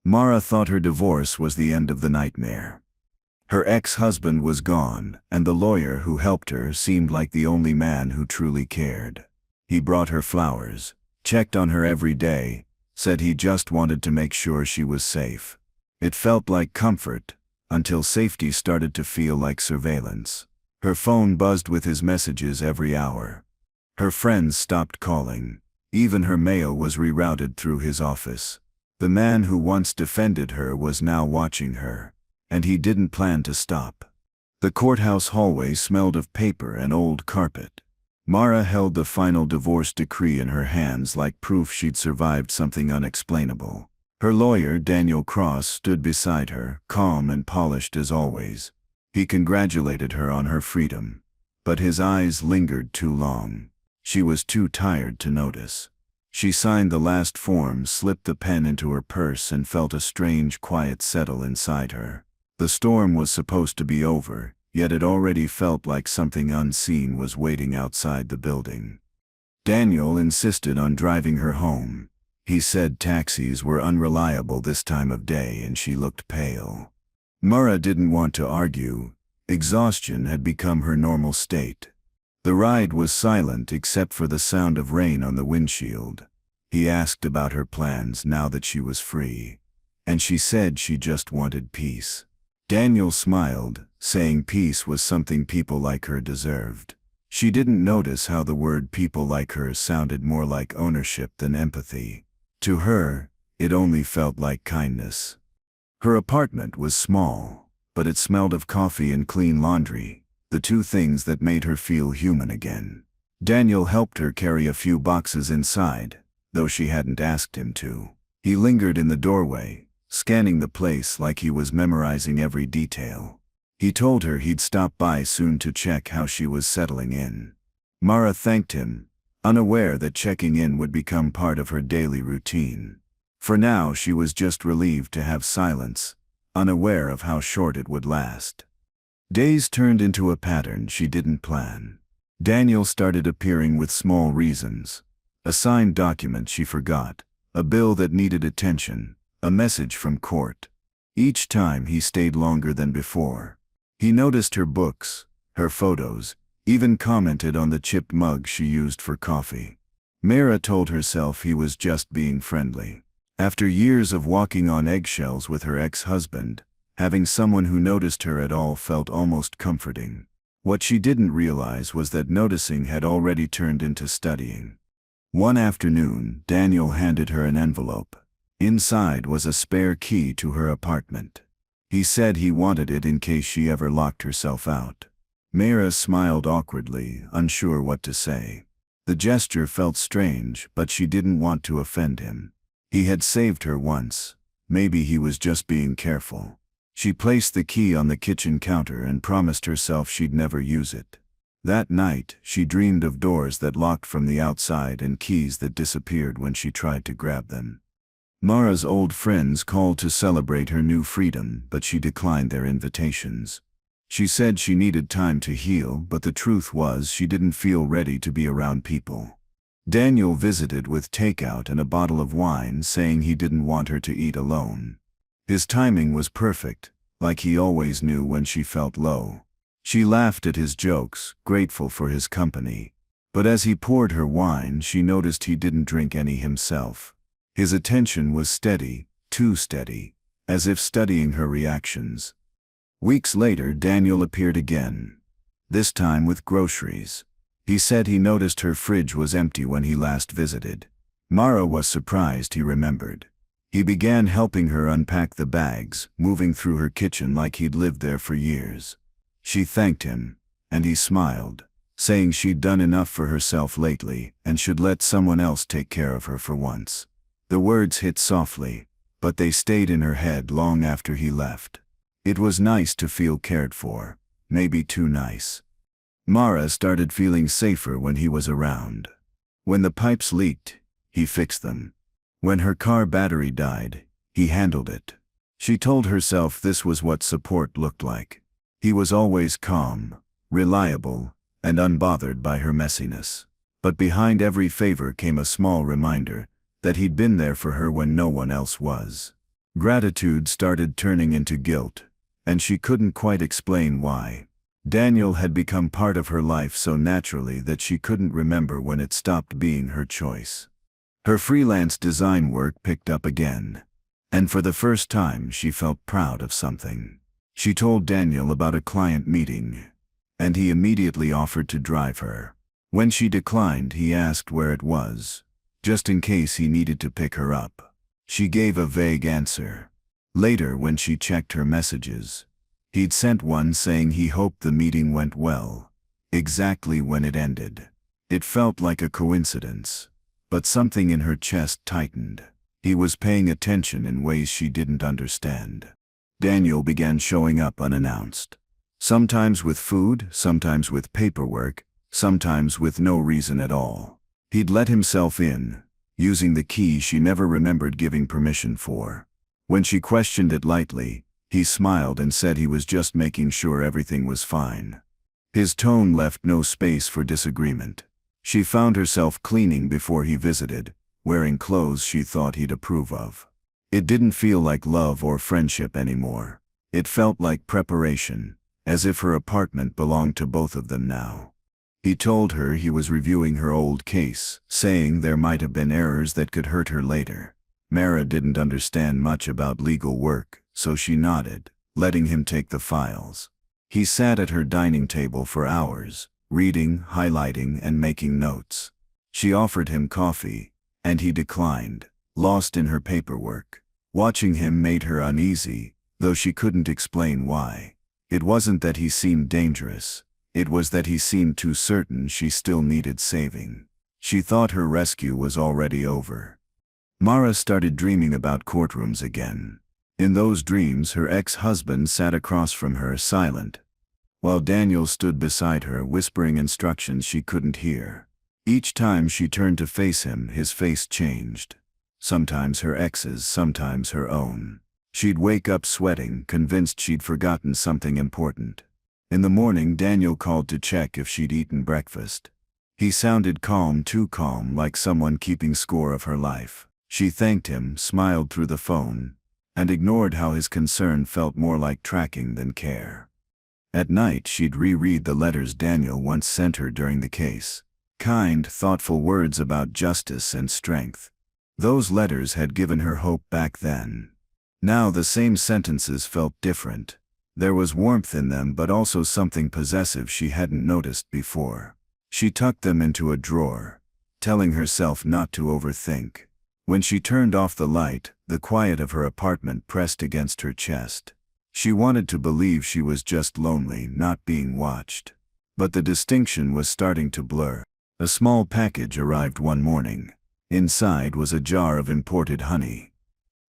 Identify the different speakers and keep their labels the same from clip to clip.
Speaker 1: Mara thought her divorce was the end of the nightmare. Her ex-husband was gone, and the lawyer who helped her seemed like the only man who truly cared. He brought her flowers, checked on her every day, said he just wanted to make sure she was safe. It felt like comfort, until safety started to feel like surveillance. Her phone buzzed with his messages every hour. Her friends stopped calling. Even her mail was rerouted through his office. The man who once defended her was now watching her, and he didn't plan to stop. The courthouse hallway smelled of paper and old carpet. Mara held the final divorce decree in her hands like proof she'd survived something unexplainable. Her lawyer, Daniel Cross, stood beside her, calm and polished as always. He congratulated her on her freedom, but his eyes lingered too long. She was too tired to notice. She signed the last form, slipped the pen into her purse, and felt a strange quiet settle inside her. The storm was supposed to be over, yet it already felt like something unseen was waiting outside the building. Daniel insisted on driving her home. He said taxis were unreliable this time of day, and she looked pale. Mara didn't want to argue. Exhaustion had become her normal state. The ride was silent except for the sound of rain on the windshield. He asked about her plans now that she was free, and she said she just wanted peace. Daniel smiled, saying peace was something people like her deserved. She didn't notice how the word people like her sounded more like ownership than empathy. To her, it only felt like kindness. Her apartment was small, but it smelled of coffee and clean laundry, the two things that made her feel human again. Daniel helped her carry a few boxes inside, though she hadn't asked him to. He lingered in the doorway, scanning the place like he was memorizing every detail. He told her he'd stop by soon to check how she was settling in. Mara thanked him, unaware that checking in would become part of her daily routine. For now she was just relieved to have silence, unaware of how short it would last. Days turned into a pattern she didn't plan. Daniel started appearing with small reasons. A signed document she forgot, a bill that needed attention, a message from court. Each time he stayed longer than before. He noticed her books, her photos, even commented on the chipped mug she used for coffee. Mara told herself he was just being friendly. After years of walking on eggshells with her ex-husband, having someone who noticed her at all felt almost comforting. What she didn't realize was that noticing had already turned into studying. One afternoon, Daniel handed her an envelope. Inside was a spare key to her apartment. He said he wanted it in case she ever locked herself out. Mara smiled awkwardly, unsure what to say. The gesture felt strange, but she didn't want to offend him. He had saved her once. Maybe he was just being careful. She placed the key on the kitchen counter and promised herself she'd never use it. That night, she dreamed of doors that locked from the outside and keys that disappeared when she tried to grab them. Mara's old friends called to celebrate her new freedom, but she declined their invitations. She said she needed time to heal, but the truth was she didn't feel ready to be around people. Daniel visited with takeout and a bottle of wine, saying he didn't want her to eat alone. His timing was perfect, like he always knew when she felt low. She laughed at his jokes, grateful for his company. But as he poured her wine, she noticed he didn't drink any himself. His attention was steady, too steady, as if studying her reactions. Weeks later, Daniel appeared again, this time with groceries. He said he noticed her fridge was empty when he last visited. Mara was surprised he remembered. He began helping her unpack the bags, moving through her kitchen like he'd lived there for years. She thanked him, and he smiled, saying she'd done enough for herself lately and should let someone else take care of her for once. The words hit softly, but they stayed in her head long after he left. It was nice to feel cared for, maybe too nice. Mara started feeling safer when he was around. When the pipes leaked, he fixed them. When her car battery died, he handled it. She told herself this was what support looked like. He was always calm, reliable, and unbothered by her messiness. But behind every favor came a small reminder that he'd been there for her when no one else was. Gratitude started turning into guilt, and she couldn't quite explain why. Daniel had become part of her life so naturally that she couldn't remember when it stopped being her choice. Her freelance design work picked up again, and for the first time she felt proud of something. She told Daniel about a client meeting, and he immediately offered to drive her. When she declined, he asked where it was, just in case he needed to pick her up. She gave a vague answer. Later, when she checked her messages, he'd sent one saying he hoped the meeting went well, exactly when it ended. It felt like a coincidence, but something in her chest tightened. He was paying attention in ways she didn't understand. Daniel began showing up unannounced. Sometimes with food, sometimes with paperwork, sometimes with no reason at all. He'd let himself in, using the key she never remembered giving permission for. When she questioned it lightly, he smiled and said he was just making sure everything was fine. His tone left no space for disagreement. She found herself cleaning before he visited, wearing clothes she thought he'd approve of. It didn't feel like love or friendship anymore. It felt like preparation, as if her apartment belonged to both of them now. He told her he was reviewing her old case, saying there might have been errors that could hurt her later. Mara didn't understand much about legal work, so she nodded, letting him take the files. He sat at her dining table for hours, reading, highlighting, and making notes. She offered him coffee, and he declined, lost in her paperwork. Watching him made her uneasy, though she couldn't explain why. It wasn't that he seemed dangerous. It was that he seemed too certain she still needed saving. She thought her rescue was already over. Mara started dreaming about courtrooms again. In those dreams, her ex-husband sat across from her, silent, while Daniel stood beside her, whispering instructions she couldn't hear. Each time she turned to face him, his face changed. Sometimes her ex's, sometimes her own. She'd wake up sweating, convinced she'd forgotten something important. In the morning, Daniel called to check if she'd eaten breakfast. He sounded calm, too calm, like someone keeping score of her life. She thanked him, smiled through the phone, and ignored how his concern felt more like tracking than care. At night, she'd reread the letters Daniel once sent her during the case. Kind, thoughtful words about justice and strength. Those letters had given her hope back then. Now the same sentences felt different. There was warmth in them, but also something possessive she hadn't noticed before. She tucked them into a drawer, telling herself not to overthink. When she turned off the light, the quiet of her apartment pressed against her chest. She wanted to believe she was just lonely, not being watched. But the distinction was starting to blur. A small package arrived one morning. Inside was a jar of imported honey.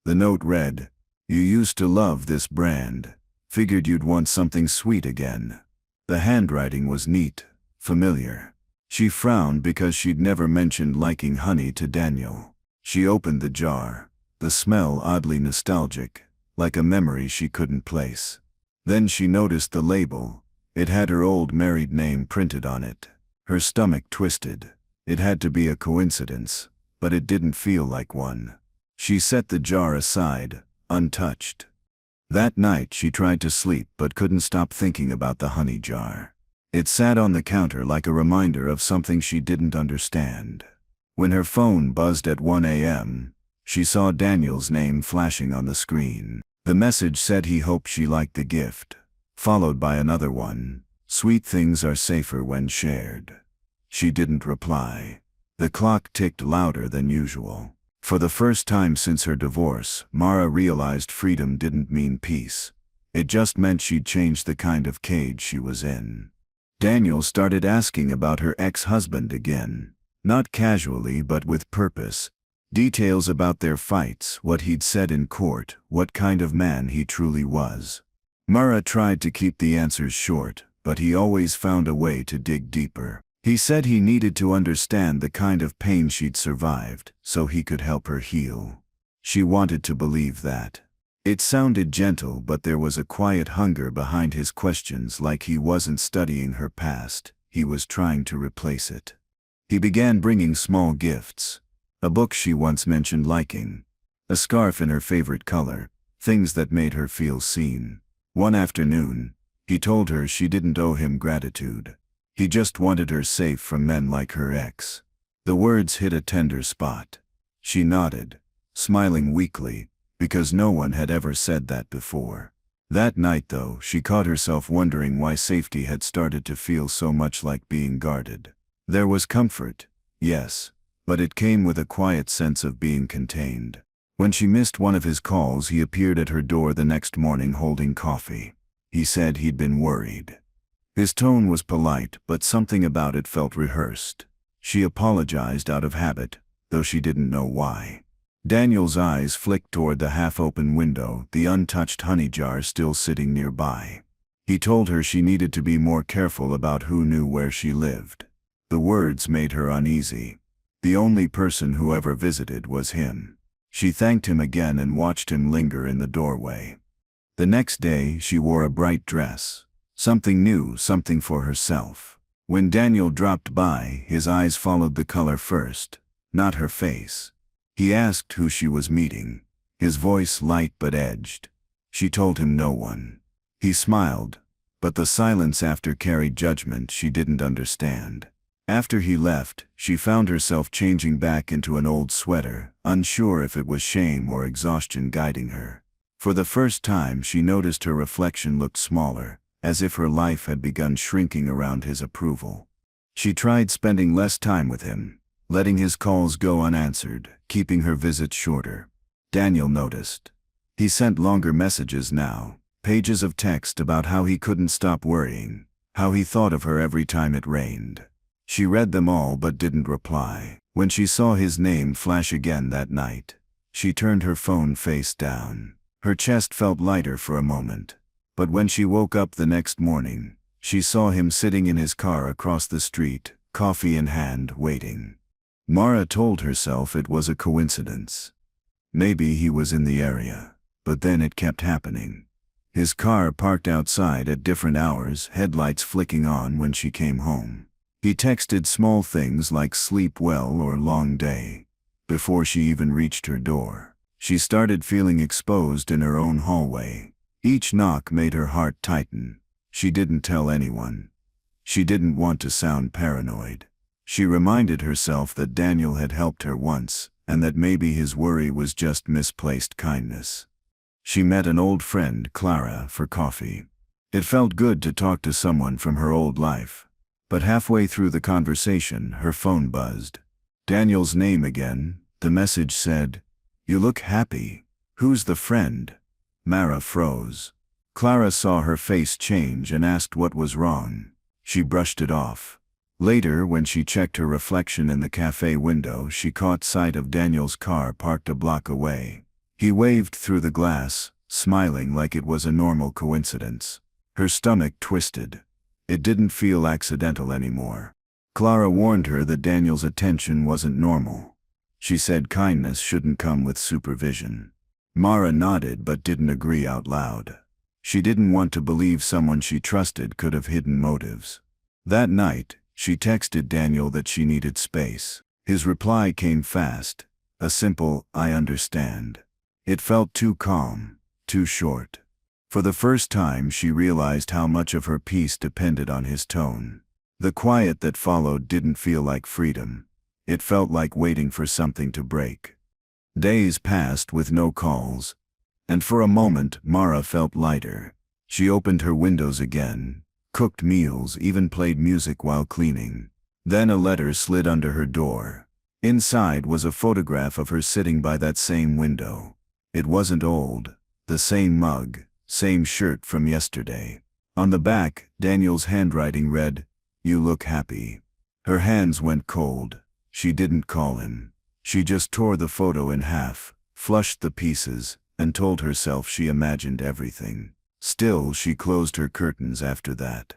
Speaker 1: The note read, "You used to love this brand. Figured you'd want something sweet again." The handwriting was neat, familiar. She frowned because she'd never mentioned liking honey to Daniel. She opened the jar, the smell oddly nostalgic, like a memory she couldn't place. Then she noticed the label. It had her old married name printed on it. Her stomach twisted. It had to be a coincidence, but it didn't feel like one. She set the jar aside, untouched. That night she tried to sleep but couldn't stop thinking about the honey jar. It sat on the counter like a reminder of something she didn't understand. When her phone buzzed at 1 a.m., she saw Daniel's name flashing on the screen. The message said he hoped she liked the gift, followed by another one, "Sweet things are safer when shared." She didn't reply. The clock ticked louder than usual. For the first time since her divorce, Mara realized freedom didn't mean peace. It just meant she'd changed the kind of cage she was in. Daniel started asking about her ex-husband again, not casually but with purpose. Details about their fights, what he'd said in court, what kind of man he truly was. Mara tried to keep the answers short, but he always found a way to dig deeper. He said he needed to understand the kind of pain she'd survived, so he could help her heal. She wanted to believe that. It sounded gentle, but there was a quiet hunger behind his questions, like he wasn't studying her past, he was trying to replace it. He began bringing small gifts. A book she once mentioned liking. A scarf in her favorite color. things that made her feel seen. One afternoon, he told her she didn't owe him gratitude. He just wanted her safe from men like her ex. The words hit a tender spot. She nodded, smiling weakly, because no one had ever said that before. That night, though, she caught herself wondering why safety had started to feel so much like being guarded. There was comfort, yes, but it came with a quiet sense of being contained. When she missed one of his calls, he appeared at her door the next morning holding coffee. He said he'd been worried. His tone was polite, but something about it felt rehearsed. She apologized out of habit, though she didn't know why. Daniel's eyes flicked toward the half-open window, the untouched honey jar still sitting nearby. He told her she needed to be more careful about who knew where she lived. The words made her uneasy. The only person who ever visited was him. She thanked him again and watched him linger in the doorway. The next day, she wore a bright dress. Something new, something for herself. When Daniel dropped by, his eyes followed the color first, not her face. He asked who she was meeting, his voice light but edged. She told him no one. He smiled, but the silence after carried judgment she didn't understand. After he left, she found herself changing back into an old sweater, unsure if it was shame or exhaustion guiding her. For the first time, she noticed her reflection looked smaller, as if her life had begun shrinking around his approval. She tried spending less time with him, letting his calls go unanswered, keeping her visits shorter. Daniel noticed. He sent longer messages now, pages of text about how he couldn't stop worrying, how he thought of her every time it rained. She read them all but didn't reply. When she saw his name flash again that night, she turned her phone face down. Her chest felt lighter for a moment. But when she woke up the next morning, she saw him sitting in his car across the street, coffee in hand, waiting. Mara told herself it was a coincidence. Maybe he was in the area, but then it kept happening. His car parked outside at different hours, headlights flicking on when she came home. He texted small things like sleep well or long day. Before she even reached her door, she started feeling exposed in her own hallway. Each knock made her heart tighten. She didn't tell anyone. She didn't want to sound paranoid. She reminded herself that Daniel had helped her once, and that maybe his worry was just misplaced kindness. She met an old friend, Clara, for coffee. It felt good to talk to someone from her old life. But halfway through the conversation, her phone buzzed. Daniel's name again. The message said, "You look happy. Who's the friend?" Mara froze. Clara saw her face change and asked what was wrong. She brushed it off. Later, when she checked her reflection in the cafe window, she caught sight of Daniel's car parked a block away. He waved through the glass, smiling like it was a normal coincidence. Her stomach twisted. It didn't feel accidental anymore. Clara warned her that Daniel's attention wasn't normal. She said kindness shouldn't come with supervision. Mara nodded but didn't agree out loud. She didn't want to believe someone she trusted could have hidden motives. That night, she texted Daniel that she needed space. His reply came fast, a simple, "I understand." It felt too calm, too short. For the first time, she realized how much of her peace depended on his tone. The quiet that followed didn't feel like freedom. It felt like waiting for something to break. Days passed with no calls, and for a moment Mara felt lighter. She opened her windows again, cooked meals, even played music while cleaning. Then a letter slid under her door. Inside was a photograph of her sitting by that same window. It wasn't old, the same mug, same shirt from yesterday. On the back, Daniel's handwriting read, "You look happy." Her hands went cold. She didn't call him. She just tore the photo in half, flushed the pieces, and told herself she imagined everything. Still, she closed her curtains after that.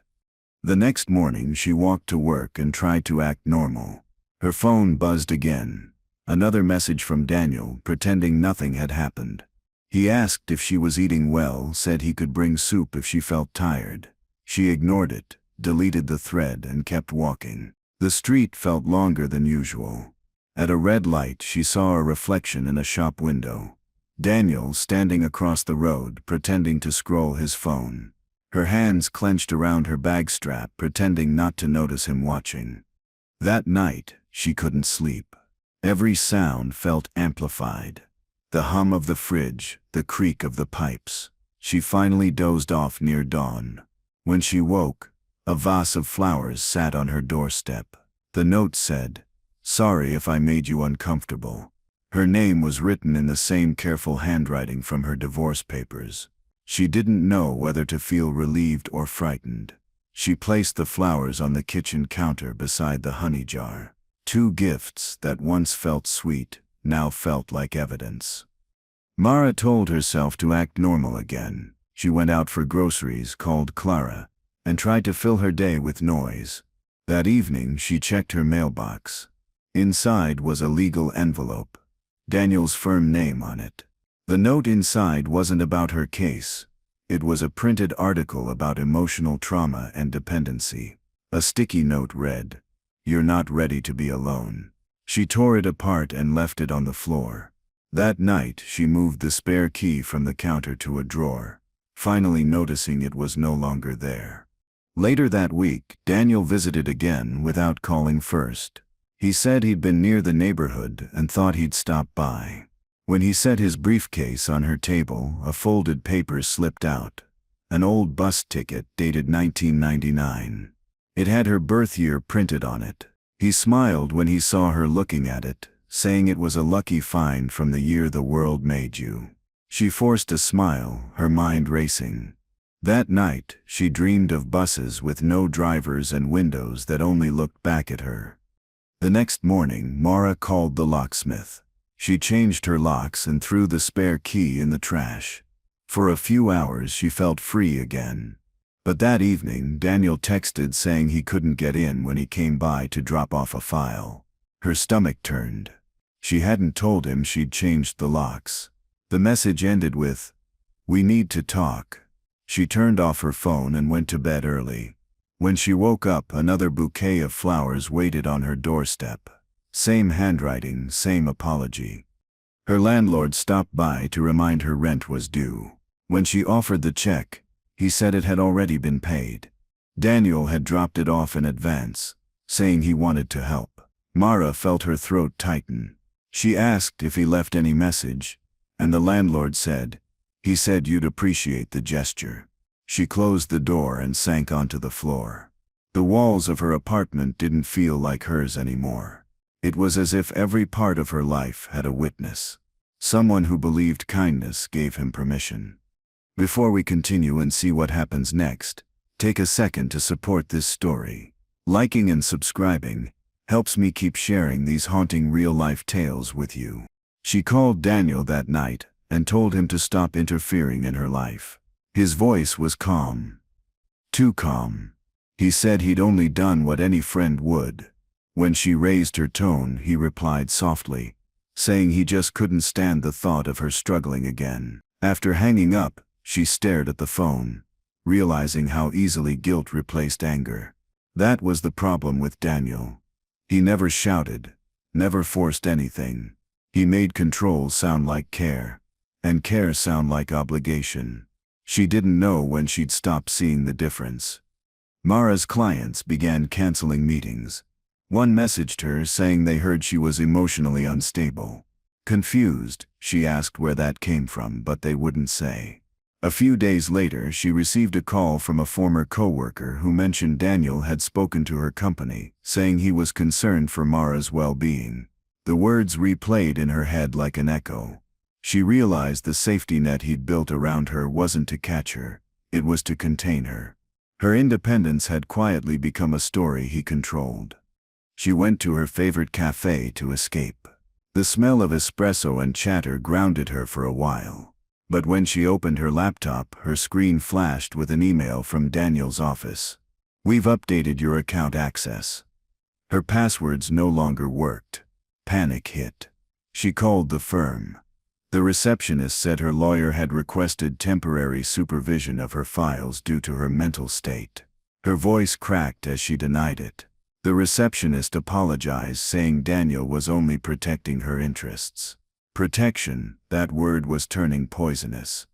Speaker 1: The next morning, she walked to work and tried to act normal. Her phone buzzed again. Another message from Daniel, pretending nothing had happened. He asked if she was eating well, said he could bring soup if she felt tired. She ignored it, deleted the thread, and kept walking. The street felt longer than usual. At a red light, she saw a reflection in a shop window. Daniel standing across the road pretending to scroll his phone. Her hands clenched around her bag strap pretending not to notice him watching. That night, she couldn't sleep. Every sound felt amplified. The hum of the fridge, the creak of the pipes. She finally dozed off near dawn. When she woke, a vase of flowers sat on her doorstep. The note said, "Sorry if I made you uncomfortable." Her name was written in the same careful handwriting from her divorce papers. She didn't know whether to feel relieved or frightened. She placed the flowers on the kitchen counter beside the honey jar. Two gifts that once felt sweet, now felt like evidence. Mara told herself to act normal again. She went out for groceries, called Clara, and tried to fill her day with noise. That evening she checked her mailbox. Inside was a legal envelope. Daniel's firm name on it. The note inside wasn't about her case. It was a printed article about emotional trauma and dependency. A sticky note read, "You're not ready to be alone." She tore it apart and left it on the floor. That night she moved the spare key from the counter to a drawer, finally noticing it was no longer there. Later that week, Daniel visited again without calling first. He said he'd been near the neighborhood and thought he'd stop by. When he set his briefcase on her table, a folded paper slipped out. An old bus ticket dated 1999. It had her birth year printed on it. He smiled when he saw her looking at it, saying it was a lucky find from the year the world made you. She forced a smile, her mind racing. That night, she dreamed of buses with no drivers and windows that only looked back at her. The next morning, Mara called the locksmith. She changed her locks and threw the spare key in the trash. For a few hours she felt free again. But that evening, Daniel texted saying he couldn't get in when he came by to drop off a file. Her stomach turned. She hadn't told him she'd changed the locks. The message ended with, "We need to talk." She turned off her phone and went to bed early. When she woke up, another bouquet of flowers waited on her doorstep. Same handwriting, same apology. Her landlord stopped by to remind her rent was due. When she offered the check, he said it had already been paid. Daniel had dropped it off in advance, saying he wanted to help. Mara felt her throat tighten. She asked if he left any message, and the landlord said, "He said you'd appreciate the gesture." She closed the door and sank onto the floor. The walls of her apartment didn't feel like hers anymore. It was as if every part of her life had a witness. Someone who believed kindness gave him permission. Before we continue and see what happens next, take a second to support this story. Liking and subscribing helps me keep sharing these haunting real-life tales with you. She called Daniel that night and told him to stop interfering in her life. His voice was calm. Too calm. He said he'd only done what any friend would. When she raised her tone, he replied softly, saying he just couldn't stand the thought of her struggling again. After hanging up, she stared at the phone, realizing how easily guilt replaced anger. That was the problem with Daniel. He never shouted, never forced anything. He made control sound like care, and care sound like obligation. She didn't know when she'd stop seeing the difference. Mara's clients began canceling meetings. One messaged her saying they heard she was emotionally unstable. Confused, she asked where that came from, but they wouldn't say. A few days later, she received a call from a former coworker who mentioned Daniel had spoken to her company, saying he was concerned for Mara's well-being. The words replayed in her head like an echo. She realized the safety net he'd built around her wasn't to catch her, it was to contain her. Her independence had quietly become a story he controlled. She went to her favorite cafe to escape. The smell of espresso and chatter grounded her for a while. But when she opened her laptop, her screen flashed with an email from Daniel's office. "We've updated your account access." Her passwords no longer worked. Panic hit. She called the firm. The receptionist said her lawyer had requested temporary supervision of her files due to her mental state. Her voice cracked as she denied it. The receptionist apologized, saying Daniel was only protecting her interests. Protection, that word was turning poisonous.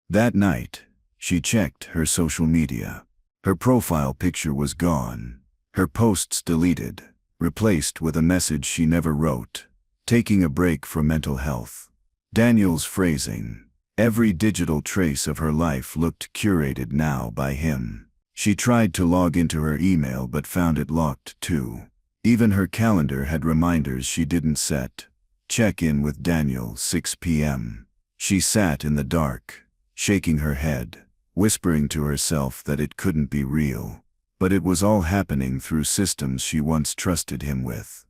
Speaker 1: That night, she checked her social media. Her profile picture was gone. Her posts deleted, replaced with a message she never wrote, taking a break from mental health. Daniel's phrasing. Every digital trace of her life looked curated now by him. She tried to log into her email but found it locked too. Even her calendar had reminders she didn't set. Check in with Daniel, 6 p.m. She sat in the dark, shaking her head, whispering to herself that it couldn't be real. But it was all happening through systems she once trusted him with.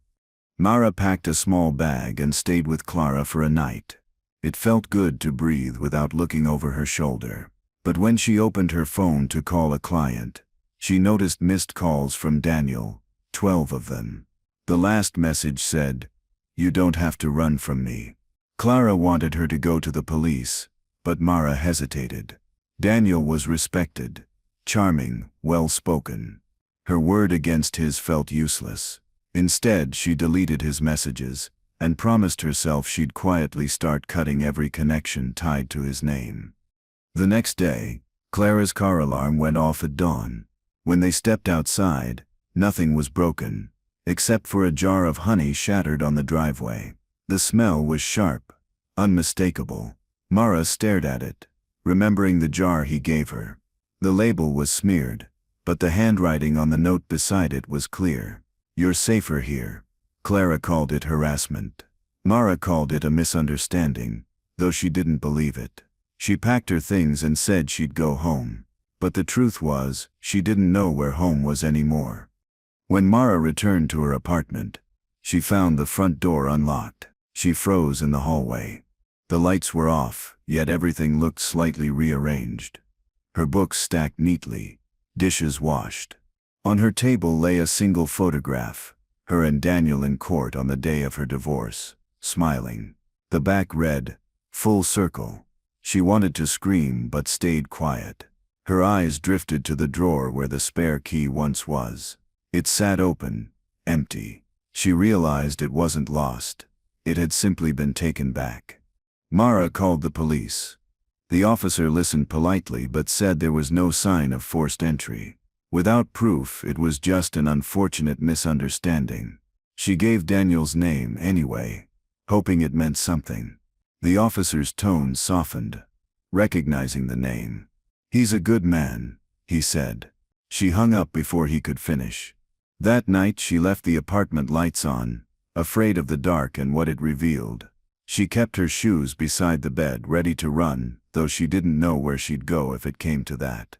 Speaker 1: Mara packed a small bag and stayed with Clara for a night. It felt good to breathe without looking over her shoulder. But when she opened her phone to call a client, she noticed missed calls from Daniel, 12 of them. The last message said, "You don't have to run from me." Clara wanted her to go to the police, but Mara hesitated. Daniel was respected, charming, well-spoken. Her word against his felt useless. Instead, she deleted his messages and promised herself she'd quietly start cutting every connection tied to his name. The next day, Clara's car alarm went off at dawn. When they stepped outside, nothing was broken, except for a jar of honey shattered on the driveway. The smell was sharp, unmistakable. Mara stared at it, remembering the jar he gave her. The label was smeared, but the handwriting on the note beside it was clear. "You're safer here." Clara called it harassment. Mara called it a misunderstanding, though she didn't believe it. She packed her things and said she'd go home. But the truth was, she didn't know where home was anymore. When Mara returned to her apartment, she found the front door unlocked. She froze in the hallway. The lights were off, yet everything looked slightly rearranged. Her books stacked neatly, dishes washed. On her table lay a single photograph, her and Daniel in court on the day of her divorce, smiling. The back read, "Full circle." She wanted to scream but stayed quiet. Her eyes drifted to the drawer where the spare key once was. It sat open, empty. She realized it wasn't lost. It had simply been taken back. Mara called the police. The officer listened politely but said there was no sign of forced entry. Without proof, it was just an unfortunate misunderstanding. She gave Daniel's name anyway, hoping it meant something. The officer's tone softened, recognizing the name. "He's a good man," he said. She hung up before he could finish. That night she left the apartment lights on, afraid of the dark and what it revealed. She kept her shoes beside the bed ready to run, though she didn't know where she'd go if it came to that.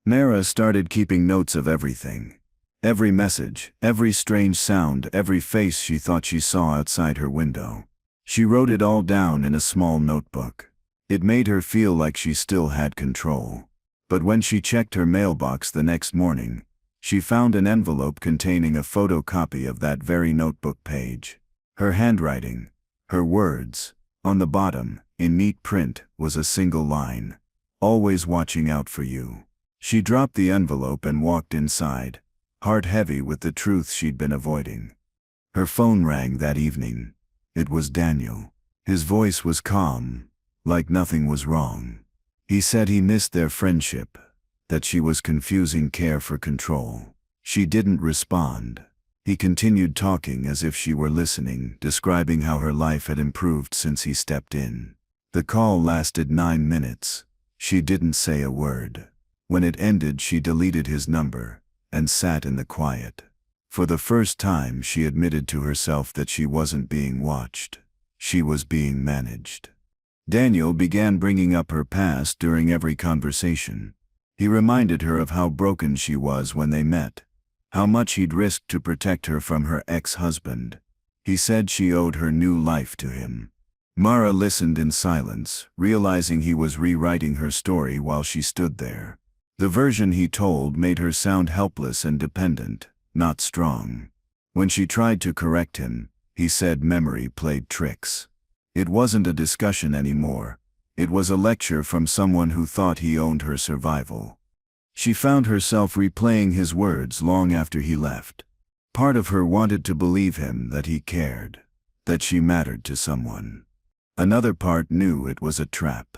Speaker 1: Mara started keeping notes of everything. Every message, every strange sound, every face she thought she saw outside her window. She wrote it all down in a small notebook. It made her feel like she still had control. But when she checked her mailbox the next morning, she found an envelope containing a photocopy of that very notebook page. Her handwriting, her words, on the bottom, in neat print, was a single line. "Always watching out for you." She dropped the envelope and walked inside, heart heavy with the truth she'd been avoiding. Her phone rang that evening. It was Daniel. His voice was calm, like nothing was wrong. He said he missed their friendship, that she was confusing care for control. She didn't respond. He continued talking as if she were listening, describing how her life had improved since he stepped in. The call lasted 9 minutes. She didn't say a word. When it ended, she deleted his number and sat in the quiet. For the first time, she admitted to herself that she wasn't being watched. She was being managed. Daniel began bringing up her past during every conversation. He reminded her of how broken she was when they met, how much he'd risked to protect her from her ex-husband. He said she owed her new life to him. Mara listened in silence, realizing he was rewriting her story while she stood there. The version he told made her sound helpless and dependent, not strong. When she tried to correct him, he said memory played tricks. It wasn't a discussion anymore. It was a lecture from someone who thought he owned her survival. She found herself replaying his words long after he left. Part of her wanted to believe him, that he cared, that she mattered to someone. Another part knew it was a trap.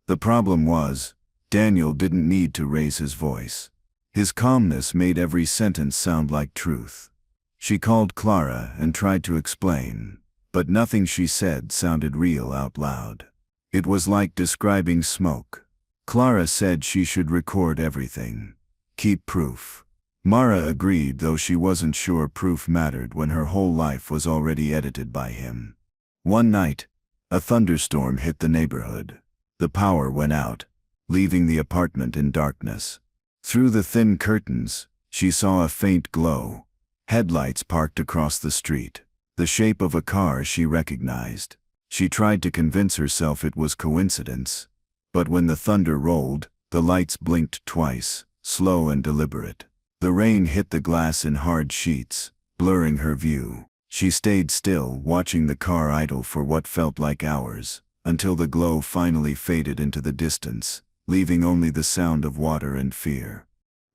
Speaker 1: The problem was, Daniel didn't need to raise his voice. His calmness made every sentence sound like truth. She called Clara and tried to explain, but nothing she said sounded real out loud. It was like describing smoke. Clara said she should record everything. Keep proof. Mara agreed, though she wasn't sure proof mattered when her whole life was already edited by him. One night, a thunderstorm hit the neighborhood. The power went out, leaving the apartment in darkness. Through the thin curtains, she saw a faint glow. Headlights parked across the street. The shape of a car she recognized. She tried to convince herself it was coincidence. But when the thunder rolled, the lights blinked twice, slow and deliberate. The rain hit the glass in hard sheets, blurring her view. She stayed still, watching the car idle for what felt like hours, until the glow finally faded into the distance, leaving only the sound of water and fear.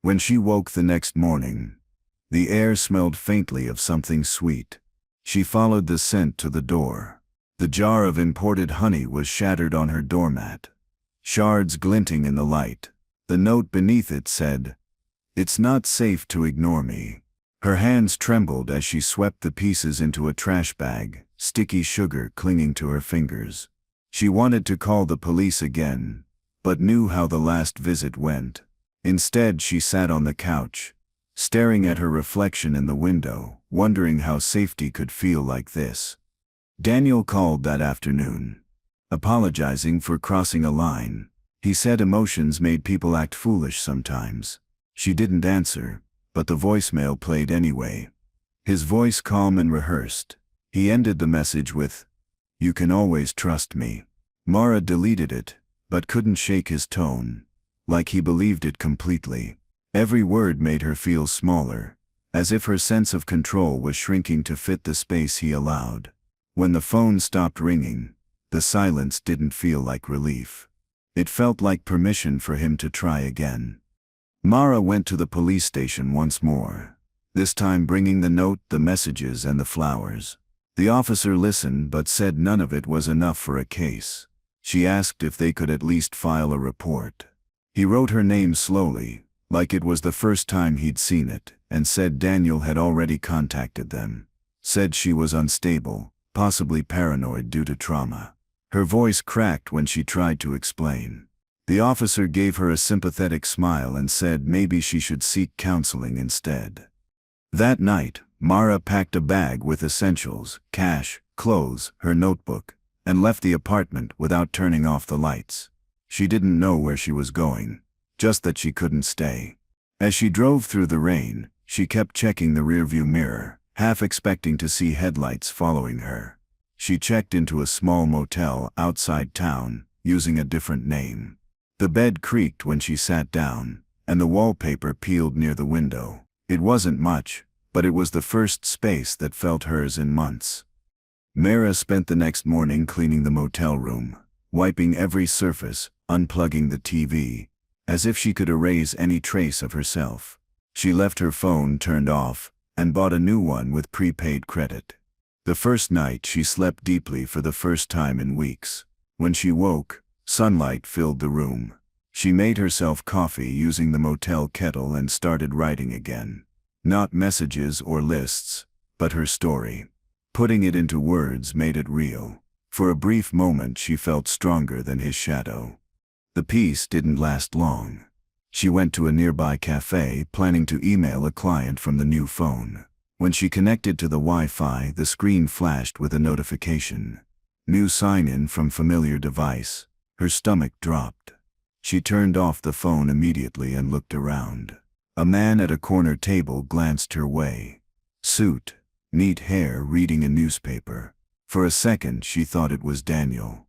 Speaker 1: When she woke the next morning, the air smelled faintly of something sweet. She followed the scent to the door. The jar of imported honey was shattered on her doormat, shards glinting in the light. The note beneath it said, "It's not safe to ignore me." Her hands trembled as she swept the pieces into a trash bag, sticky sugar clinging to her fingers. She wanted to call the police again, but knew how the last visit went. Instead, she sat on the couch, staring at her reflection in the window, wondering how safety could feel like this. Daniel called that afternoon, apologizing for crossing a line. He said emotions made people act foolish sometimes. She didn't answer, but the voicemail played anyway. His voice calm and rehearsed. He ended the message with, "You can always trust me." Mara deleted it, but couldn't shake his tone, like he believed it completely. Every word made her feel smaller, as if her sense of control was shrinking to fit the space he allowed. When the phone stopped ringing, the silence didn't feel like relief. It felt like permission for him to try again. Mara went to the police station once more, this time bringing the note, the messages, and the flowers. The officer listened but said none of it was enough for a case. She asked if they could at least file a report. He wrote her name slowly, like it was the first time he'd seen it, and said Daniel had already contacted them. Said she was unstable, possibly paranoid due to trauma. Her voice cracked when she tried to explain. The officer gave her a sympathetic smile and said maybe she should seek counseling instead. That night, Mara packed a bag with essentials, cash, clothes, her notebook, and left the apartment without turning off the lights. She didn't know where she was going, just that she couldn't stay. As she drove through the rain, she kept checking the rearview mirror, half expecting to see headlights following her. She checked into a small motel outside town, using a different name. The bed creaked when she sat down, and the wallpaper peeled near the window. It wasn't much, but it was the first space that felt hers in months. Mara spent the next morning cleaning the motel room, wiping every surface, unplugging the TV, as if she could erase any trace of herself. She left her phone turned off, and bought a new one with prepaid credit. The first night she slept deeply for the first time in weeks. When she woke, sunlight filled the room. She made herself coffee using the motel kettle and started writing again. Not messages or lists, but her story. Putting it into words made it real. For a brief moment she felt stronger than his shadow. The peace didn't last long. She went to a nearby cafe, planning to email a client from the new phone. When she connected to the Wi-Fi, the screen flashed with a notification. New sign-in from familiar device. Her stomach dropped. She turned off the phone immediately and looked around. A man at a corner table glanced her way. Suit, neat hair, reading a newspaper. For a second she thought it was Daniel.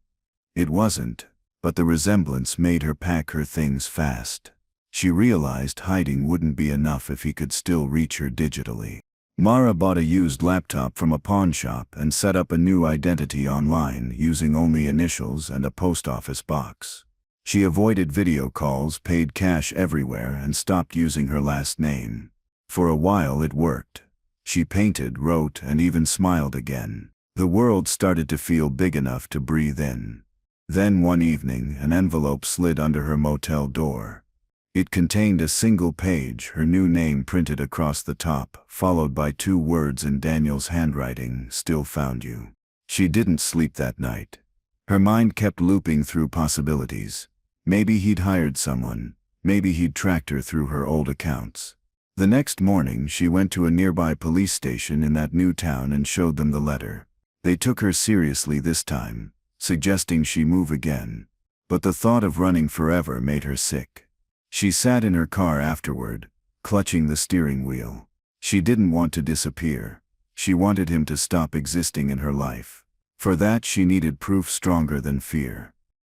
Speaker 1: It wasn't, but the resemblance made her pack her things fast. She realized hiding wouldn't be enough if he could still reach her digitally. Mara bought a used laptop from a pawn shop and set up a new identity online using only initials and a post office box. She avoided video calls, paid cash everywhere, and stopped using her last name. For a while it worked. She painted, wrote, and even smiled again. The world started to feel big enough to breathe in. Then one evening, an envelope slid under her motel door. It contained a single page, her new name printed across the top, followed by 2 words in Daniel's handwriting, "Still found you." She didn't sleep that night. Her mind kept looping through possibilities. Maybe he'd hired someone. Maybe he'd tracked her through her old accounts. The next morning, she went to a nearby police station in that new town and showed them the letter. They took her seriously this time, suggesting she move again. But the thought of running forever made her sick. She sat in her car afterward, clutching the steering wheel. She didn't want to disappear. She wanted him to stop existing in her life. For that, she needed proof stronger than fear.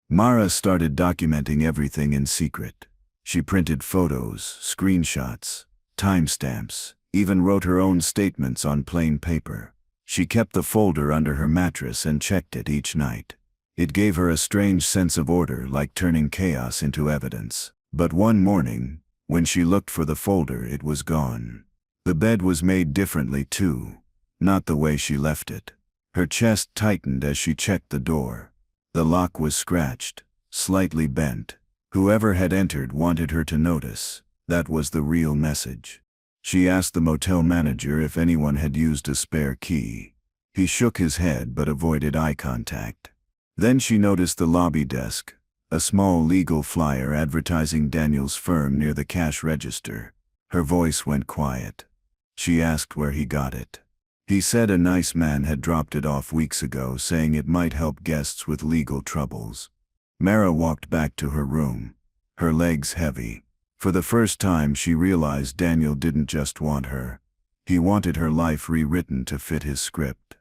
Speaker 1: Mara started documenting everything in secret. She printed photos, screenshots, timestamps, even wrote her own statements on plain paper. She kept the folder under her mattress and checked it each night. It gave her a strange sense of order, like turning chaos into evidence. But one morning, when she looked for the folder, it was gone. The bed was made differently too, not the way she left it. Her chest tightened as she checked the door. The lock was scratched, slightly bent. Whoever had entered wanted her to notice. That was the real message. She asked the motel manager if anyone had used a spare key. He shook his head but avoided eye contact. Then she noticed the lobby desk, a small legal flyer advertising Daniel's firm near the cash register. Her voice went quiet. She asked where he got it. He said a nice man had dropped it off weeks ago, saying it might help guests with legal troubles. Mara walked back to her room, her legs heavy. For the first time, she realized Daniel didn't just want her. He wanted her life rewritten to fit his script.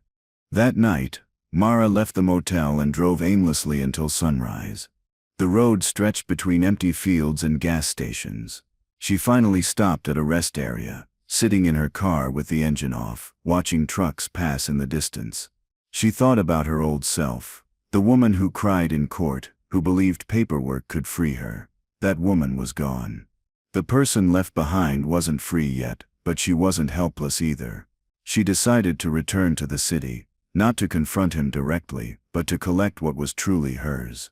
Speaker 1: That night, Mara left the motel and drove aimlessly until sunrise. The road stretched between empty fields and gas stations. She finally stopped at a rest area, sitting in her car with the engine off, watching trucks pass in the distance. She thought about her old self, the woman who cried in court, who believed paperwork could free her. That woman was gone. The person left behind wasn't free yet, but she wasn't helpless either. She decided to return to the city, not to confront him directly, but to collect what was truly hers.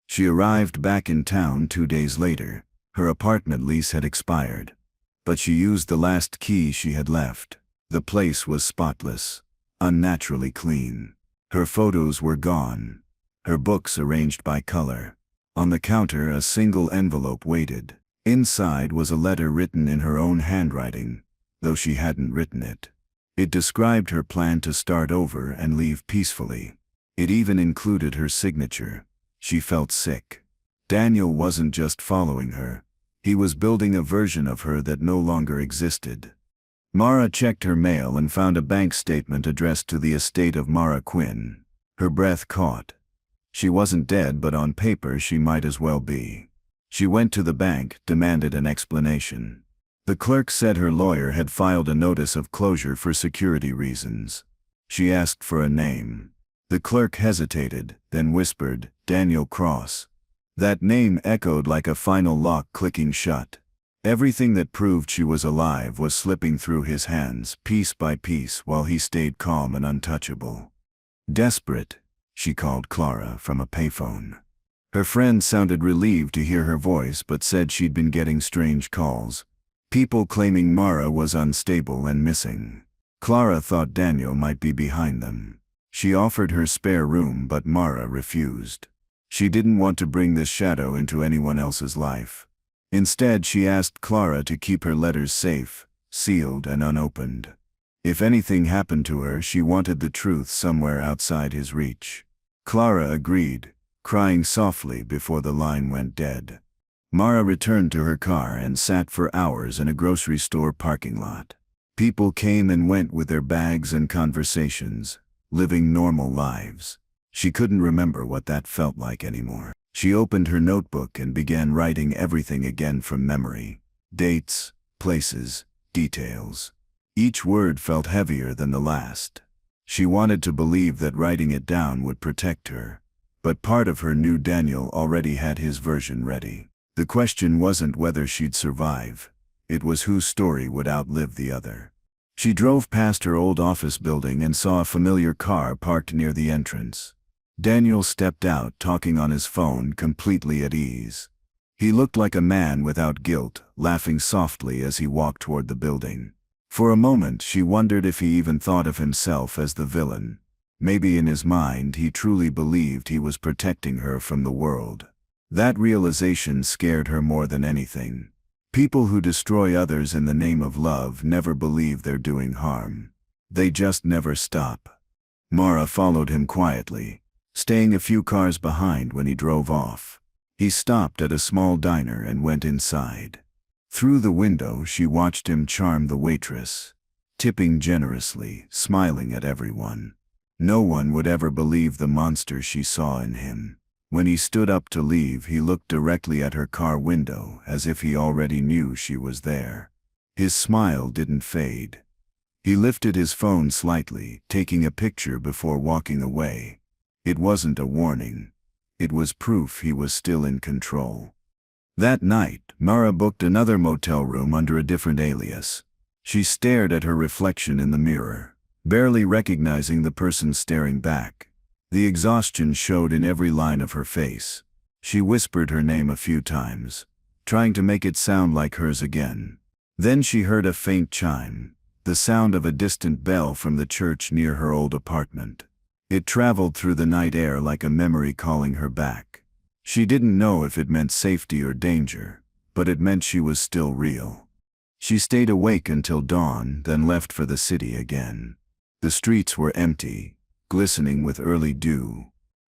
Speaker 1: She arrived back in town 2 days later. Her apartment lease had expired. But she used the last key she had left. The place was spotless, unnaturally clean. Her photos were gone, her books arranged by color. On the counter, a single envelope waited. Inside was a letter written in her own handwriting, though she hadn't written it. It described her plan to start over and leave peacefully. It even included her signature. She felt sick. Daniel wasn't just following her. He was building a version of her that no longer existed. Mara checked her mail and found a bank statement addressed to the estate of Mara Quinn. Her breath caught. She wasn't dead, but on paper she might as well be. She went to the bank, demanded an explanation. The clerk said her lawyer had filed a notice of closure for security reasons. She asked for a name. The clerk hesitated, then whispered, "Daniel Cross." That name echoed like a final lock clicking shut. Everything that proved she was alive was slipping through his hands, piece by piece, while he stayed calm and untouchable. Desperate, she called Clara from a payphone. Her friend sounded relieved to hear her voice but said she'd been getting strange calls. People claiming Mara was unstable and missing. Clara thought Daniel might be behind them. She offered her spare room, but Mara refused. She didn't want to bring this shadow into anyone else's life. Instead, she asked Clara to keep her letters safe, sealed and unopened. If anything happened to her, she wanted the truth somewhere outside his reach. Clara agreed, crying softly before the line went dead. Mara returned to her car and sat for hours in a grocery store parking lot. People came and went with their bags and conversations, living normal lives. She couldn't remember what that felt like anymore. She opened her notebook and began writing everything again from memory. Dates, places, details. Each word felt heavier than the last. She wanted to believe that writing it down would protect her. But part of her knew Daniel already had his version ready. The question wasn't whether she'd survive. It was whose story would outlive the other. She drove past her old office building and saw a familiar car parked near the entrance. Daniel stepped out, talking on his phone, completely at ease. He looked like a man without guilt, laughing softly as he walked toward the building. For a moment she wondered if he even thought of himself as the villain. Maybe in his mind he truly believed he was protecting her from the world. That realization scared her more than anything. People who destroy others in the name of love never believe they're doing harm. They just never stop. Mara followed him quietly, staying a few cars behind when he drove off. He stopped at a small diner and went inside. Through the window she watched him charm the waitress, tipping generously, smiling at everyone. No one would ever believe the monster she saw in him. When he stood up to leave, he looked directly at her car window, as if he already knew she was there. His smile didn't fade. He lifted his phone slightly, taking a picture before walking away. It wasn't a warning. It was proof he was still in control. That night, Mara booked another motel room under a different alias. She stared at her reflection in the mirror, barely recognizing the person staring back. The exhaustion showed in every line of her face. She whispered her name a few times, trying to make it sound like hers again. Then she heard a faint chime, the sound of a distant bell from the church near her old apartment. It traveled through the night air like a memory calling her back. She didn't know if it meant safety or danger, but it meant she was still real. She stayed awake until dawn, then left for the city again. The streets were empty, glistening with early dew.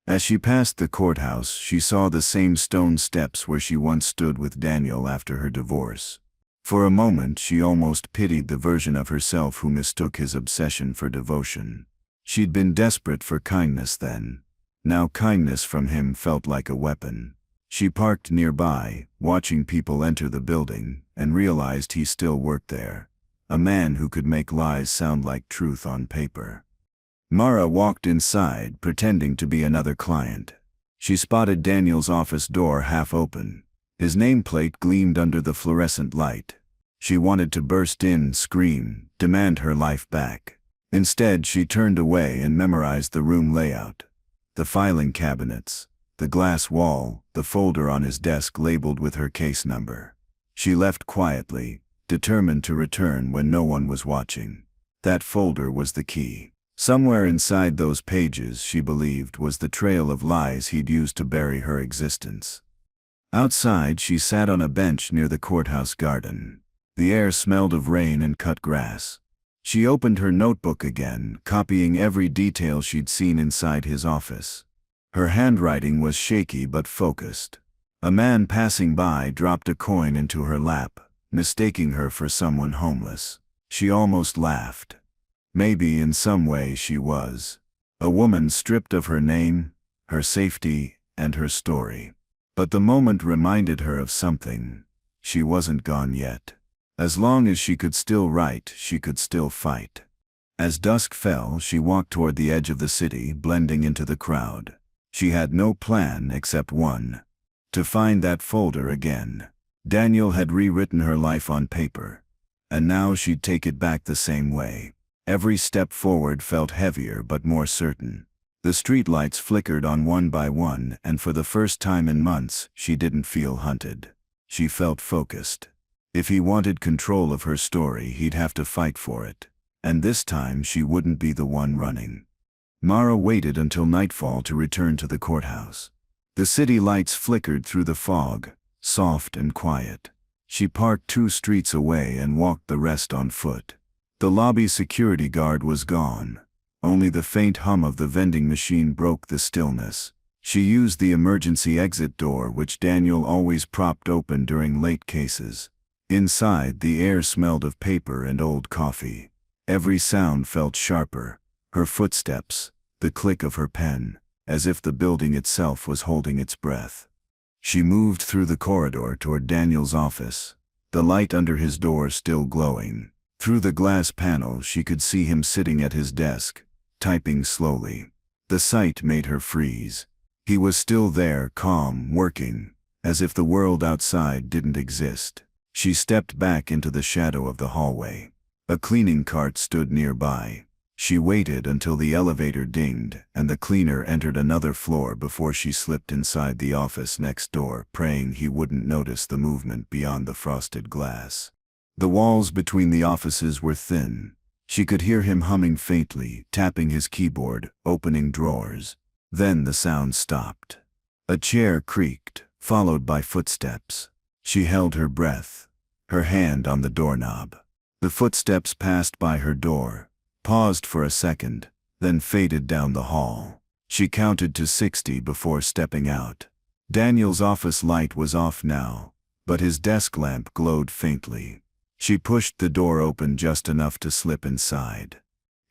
Speaker 1: As she passed the courthouse, she saw the same stone steps where she once stood with Daniel after her divorce. For a moment she almost pitied the version of herself who mistook his obsession for devotion. She'd been desperate for kindness then. Now kindness from him felt like a weapon. She parked nearby, watching people enter the building, and realized he still worked there. A man who could make lies sound like truth on paper. Mara walked inside, pretending to be another client. She spotted Daniel's office door half open. His nameplate gleamed under the fluorescent light. She wanted to burst in, scream, demand her life back. Instead, she turned away and memorized the room layout. The filing cabinets, the glass wall, the folder on his desk labeled with her case number. She left quietly, determined to return when no one was watching. That folder was the key. Somewhere inside those pages, she believed, was the trail of lies he'd used to bury her existence. Outside, she sat on a bench near the courthouse garden. The air smelled of rain and cut grass. She opened her notebook again, copying every detail she'd seen inside his office. Her handwriting was shaky but focused. A man passing by dropped a coin into her lap, mistaking her for someone homeless. She almost laughed. Maybe in some way she was. A woman stripped of her name, her safety, and her story. But the moment reminded her of something. She wasn't gone yet. As long as she could still write, she could still fight. As dusk fell, she walked toward the edge of the city, blending into the crowd. She had no plan except one: to find that folder again. Daniel had rewritten her life on paper, and now she'd take it back the same way. Every step forward felt heavier but more certain. The streetlights flickered on one by one, and for the first time in months, she didn't feel hunted. She felt focused. If he wanted control of her story, he'd have to fight for it. And this time she wouldn't be the one running. Mara waited until nightfall to return to the courthouse. The city lights flickered through the fog, soft and quiet. She parked 2 streets away and walked the rest on foot. The lobby security guard was gone. Only the faint hum of the vending machine broke the stillness. She used the emergency exit door, which Daniel always propped open during late cases. Inside, the air smelled of paper and old coffee. Every sound felt sharper. Her footsteps, the click of her pen, as if the building itself was holding its breath. She moved through the corridor toward Daniel's office, the light under his door still glowing. Through the glass panel she could see him sitting at his desk, typing slowly. The sight made her freeze. He was still there, calm, working, as if the world outside didn't exist. She stepped back into the shadow of the hallway. A cleaning cart stood nearby. She waited until the elevator dinged and the cleaner entered another floor before she slipped inside the office next door, praying he wouldn't notice the movement beyond the frosted glass. The walls between the offices were thin. She could hear him humming faintly, tapping his keyboard, opening drawers. Then the sound stopped. A chair creaked, followed by footsteps. She held her breath, her hand on the doorknob. The footsteps passed by her door, paused for a second, then faded down the hall. She counted to 60 before stepping out. Daniel's office light was off now, but his desk lamp glowed faintly. She pushed the door open just enough to slip inside.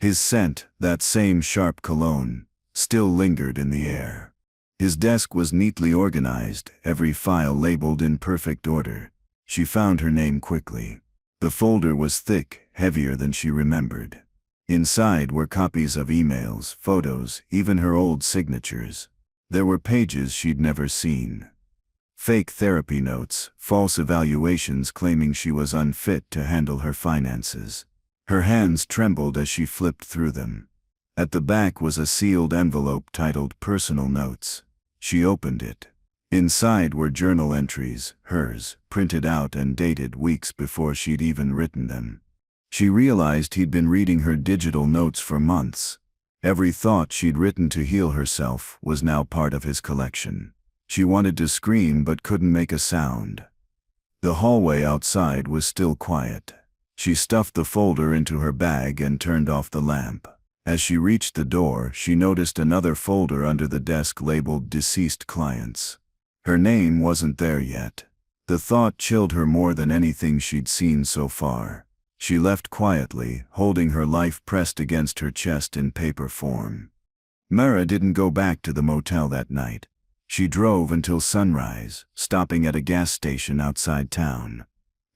Speaker 1: His scent, that same sharp cologne, still lingered in the air. His desk was neatly organized, every file labeled in perfect order. She found her name quickly. The folder was thick, heavier than she remembered. Inside were copies of emails, photos, even her old signatures. There were pages she'd never seen. Fake therapy notes, false evaluations claiming she was unfit to handle her finances. Her hands trembled as she flipped through them. At the back was a sealed envelope titled Personal Notes. She opened it. Inside were journal entries, hers, printed out and dated weeks before she'd even written them. She realized he'd been reading her digital notes for months. Every thought she'd written to heal herself was now part of his collection. She wanted to scream but couldn't make a sound. The hallway outside was still quiet. She stuffed the folder into her bag and turned off the lamp. As she reached the door, she noticed another folder under the desk labeled Deceased Clients. Her name wasn't there yet. The thought chilled her more than anything she'd seen so far. She left quietly, holding her life pressed against her chest in paper form. Mara didn't go back to the motel that night. She drove until sunrise, stopping at a gas station outside town.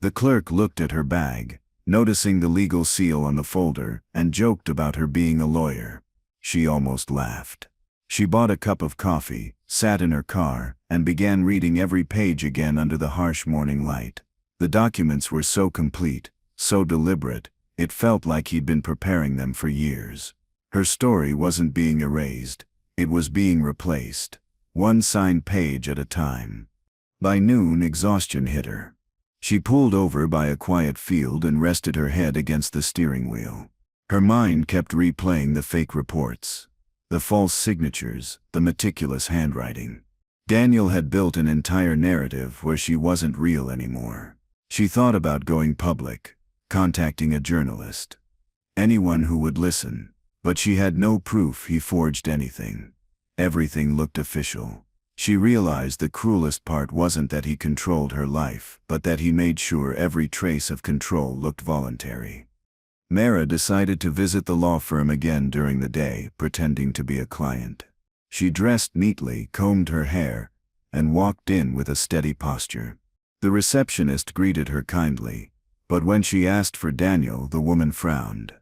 Speaker 1: The clerk looked at her bag, noticing the legal seal on the folder, and joked about her being a lawyer. She almost laughed. She bought a cup of coffee, sat in her car, and began reading every page again under the harsh morning light. The documents were so complete, so deliberate, it felt like he'd been preparing them for years. Her story wasn't being erased, it was being replaced, one signed page at a time. By noon, exhaustion hit her. She pulled over by a quiet field and rested her head against the steering wheel. Her mind kept replaying the fake reports, the false signatures, the meticulous handwriting. Daniel had built an entire narrative where she wasn't real anymore. She thought about going public, contacting a journalist, anyone who would listen, but she had no proof he forged anything. Everything looked official. She realized the cruelest part wasn't that he controlled her life, but that he made sure every trace of control looked voluntary. Mara decided to visit the law firm again during the day, pretending to be a client. She dressed neatly, combed her hair, and walked in with a steady posture. The receptionist greeted her kindly, but when she asked for Daniel, the woman frowned.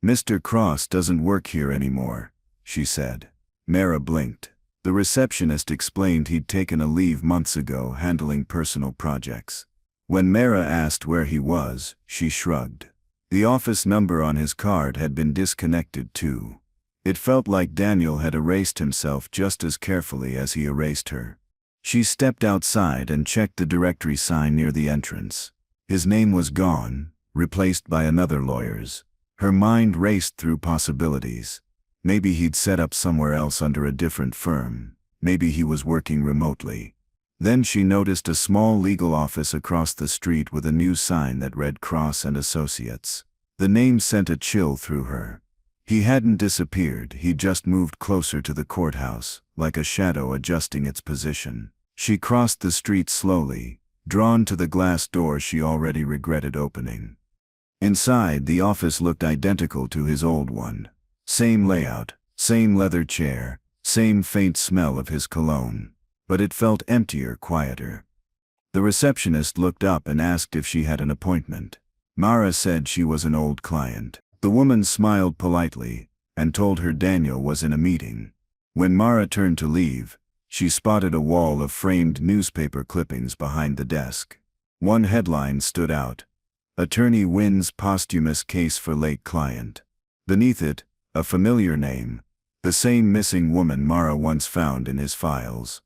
Speaker 1: "Mr. Cross doesn't work here anymore," she said. Mara blinked. The receptionist explained he'd taken a leave months ago handling personal projects. When Mara asked where he was, she shrugged. The office number on his card had been disconnected too. It felt like Daniel had erased himself just as carefully as he erased her. She stepped outside and checked the directory sign near the entrance. His name was gone, replaced by another lawyer's. Her mind raced through possibilities. Maybe he'd set up somewhere else under a different firm. Maybe he was working remotely. Then she noticed a small legal office across the street with a new sign that read Cross and Associates. The name sent a chill through her. He hadn't disappeared, he'd just moved closer to the courthouse, like a shadow adjusting its position. She crossed the street slowly, drawn to the glass door she already regretted opening. Inside, the office looked identical to his old one. Same layout, same leather chair, same faint smell of his cologne. But it felt emptier, quieter. The receptionist looked up and asked if she had an appointment. Mara said she was an old client. The woman smiled politely and told her Daniel was in a meeting. When Mara turned to leave, she spotted a wall of framed newspaper clippings behind the desk. One headline stood out: Attorney wins posthumous case for late client. Beneath it, a familiar name, the same missing woman Mara once found in his files.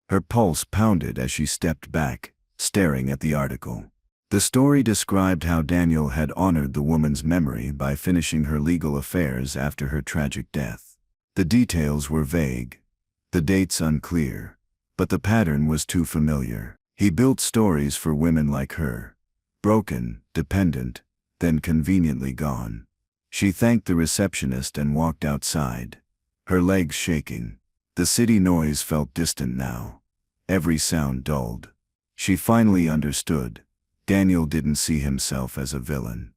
Speaker 1: Her pulse pounded as she stepped back, staring at the article. The story described how Daniel had honored the woman's memory by finishing her legal affairs after her tragic death. The details were vague, the dates unclear, but the pattern was too familiar. He built stories for women like her, broken, dependent, then conveniently gone. She thanked the receptionist and walked outside, her legs shaking. The city noise felt distant now, every sound dulled. She finally understood. Daniel didn't see himself as a villain.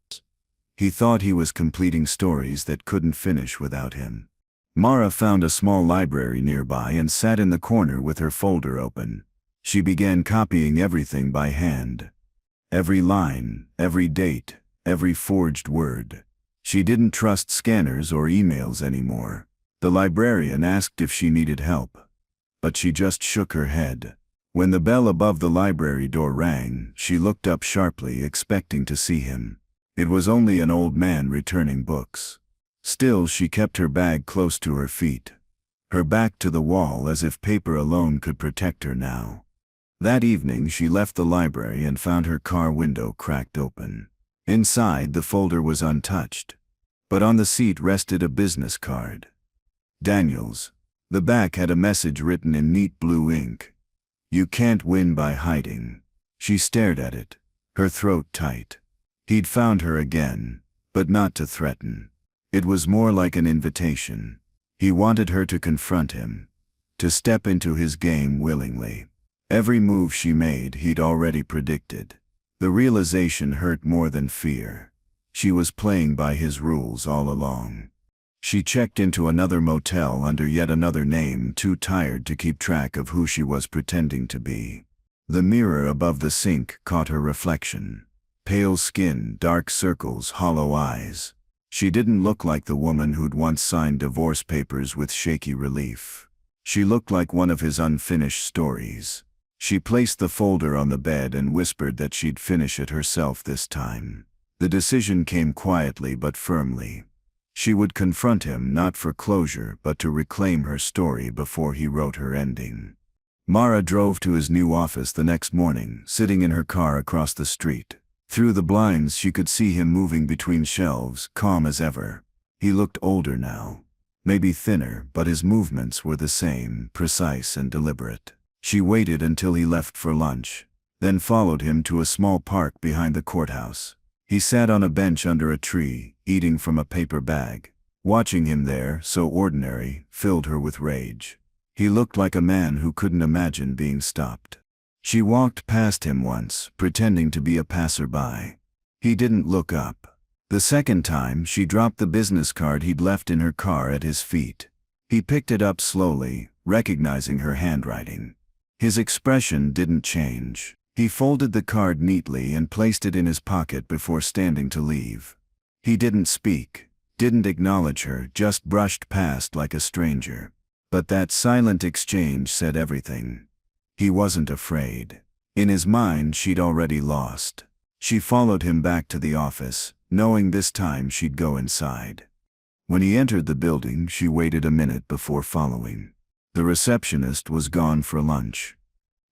Speaker 1: He thought he was completing stories that couldn't finish without him. Mara found a small library nearby and sat in the corner with her folder open. She began copying everything by hand. Every line, every date, every forged word. She didn't trust scanners or emails anymore. The librarian asked if she needed help, but she just shook her head. When the bell above the library door rang, she looked up sharply, expecting to see him. It was only an old man returning books. Still, she kept her bag close to her feet, her back to the wall as if paper alone could protect her now. That evening she left the library and found her car window cracked open. Inside, the folder was untouched, but on the seat rested a business card. Daniel's. The back had a message written in neat blue ink. "You can't win by hiding." She stared at it, her throat tight. He'd found her again, but not to threaten. It was more like an invitation. He wanted her to confront him, to step into his game willingly. Every move she made he'd already predicted. The realization hurt more than fear. She was playing by his rules all along. She checked into another motel under yet another name, too tired to keep track of who she was pretending to be. The mirror above the sink caught her reflection. Pale skin, dark circles, hollow eyes. She didn't look like the woman who'd once signed divorce papers with shaky relief. She looked like one of his unfinished stories. She placed the folder on the bed and whispered that she'd finish it herself this time. The decision came quietly but firmly. She would confront him not for closure but to reclaim her story before he wrote her ending. Mara drove to his new office the next morning, sitting in her car across the street. Through the blinds she could see him moving between shelves, calm as ever. He looked older now, maybe thinner, but his movements were the same, precise and deliberate. She waited until he left for lunch, then followed him to a small park behind the courthouse. He sat on a bench under a tree, eating from a paper bag. Watching him there, so ordinary, filled her with rage. He looked like a man who couldn't imagine being stopped. She walked past him once, pretending to be a passerby. He didn't look up. The second time, she dropped the business card he'd left in her car at his feet. He picked it up slowly, recognizing her handwriting. His expression didn't change. He folded the card neatly and placed it in his pocket before standing to leave. He didn't speak, didn't acknowledge her, just brushed past like a stranger. But that silent exchange said everything. He wasn't afraid. In his mind, she'd already lost. She followed him back to the office, knowing this time she'd go inside. When he entered the building, she waited a minute before following. The receptionist was gone for lunch.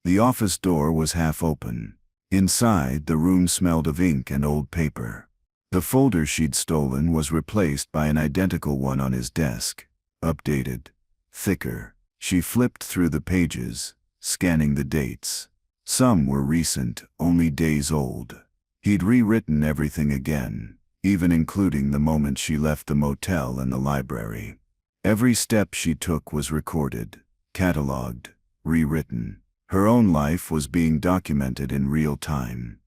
Speaker 1: The office door was half open. Inside, the room smelled of ink and old paper. The folder she'd stolen was replaced by an identical one on his desk, updated, thicker. She flipped through the pages, scanning the dates. Some were recent, only days old. He'd rewritten everything again, even including the moment she left the motel and the library. Every step she took was recorded, catalogued, rewritten. Her own life was being documented in real time.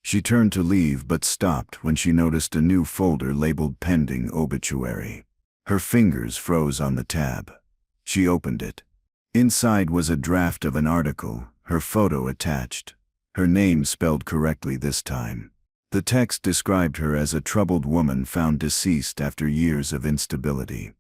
Speaker 1: She turned to leave but stopped when she noticed a new folder labeled Pending Obituary. Her fingers froze on the tab. She opened it. Inside was a draft of an article, her photo attached. Her name spelled correctly this time. The text described her as a troubled woman found deceased after years of instability.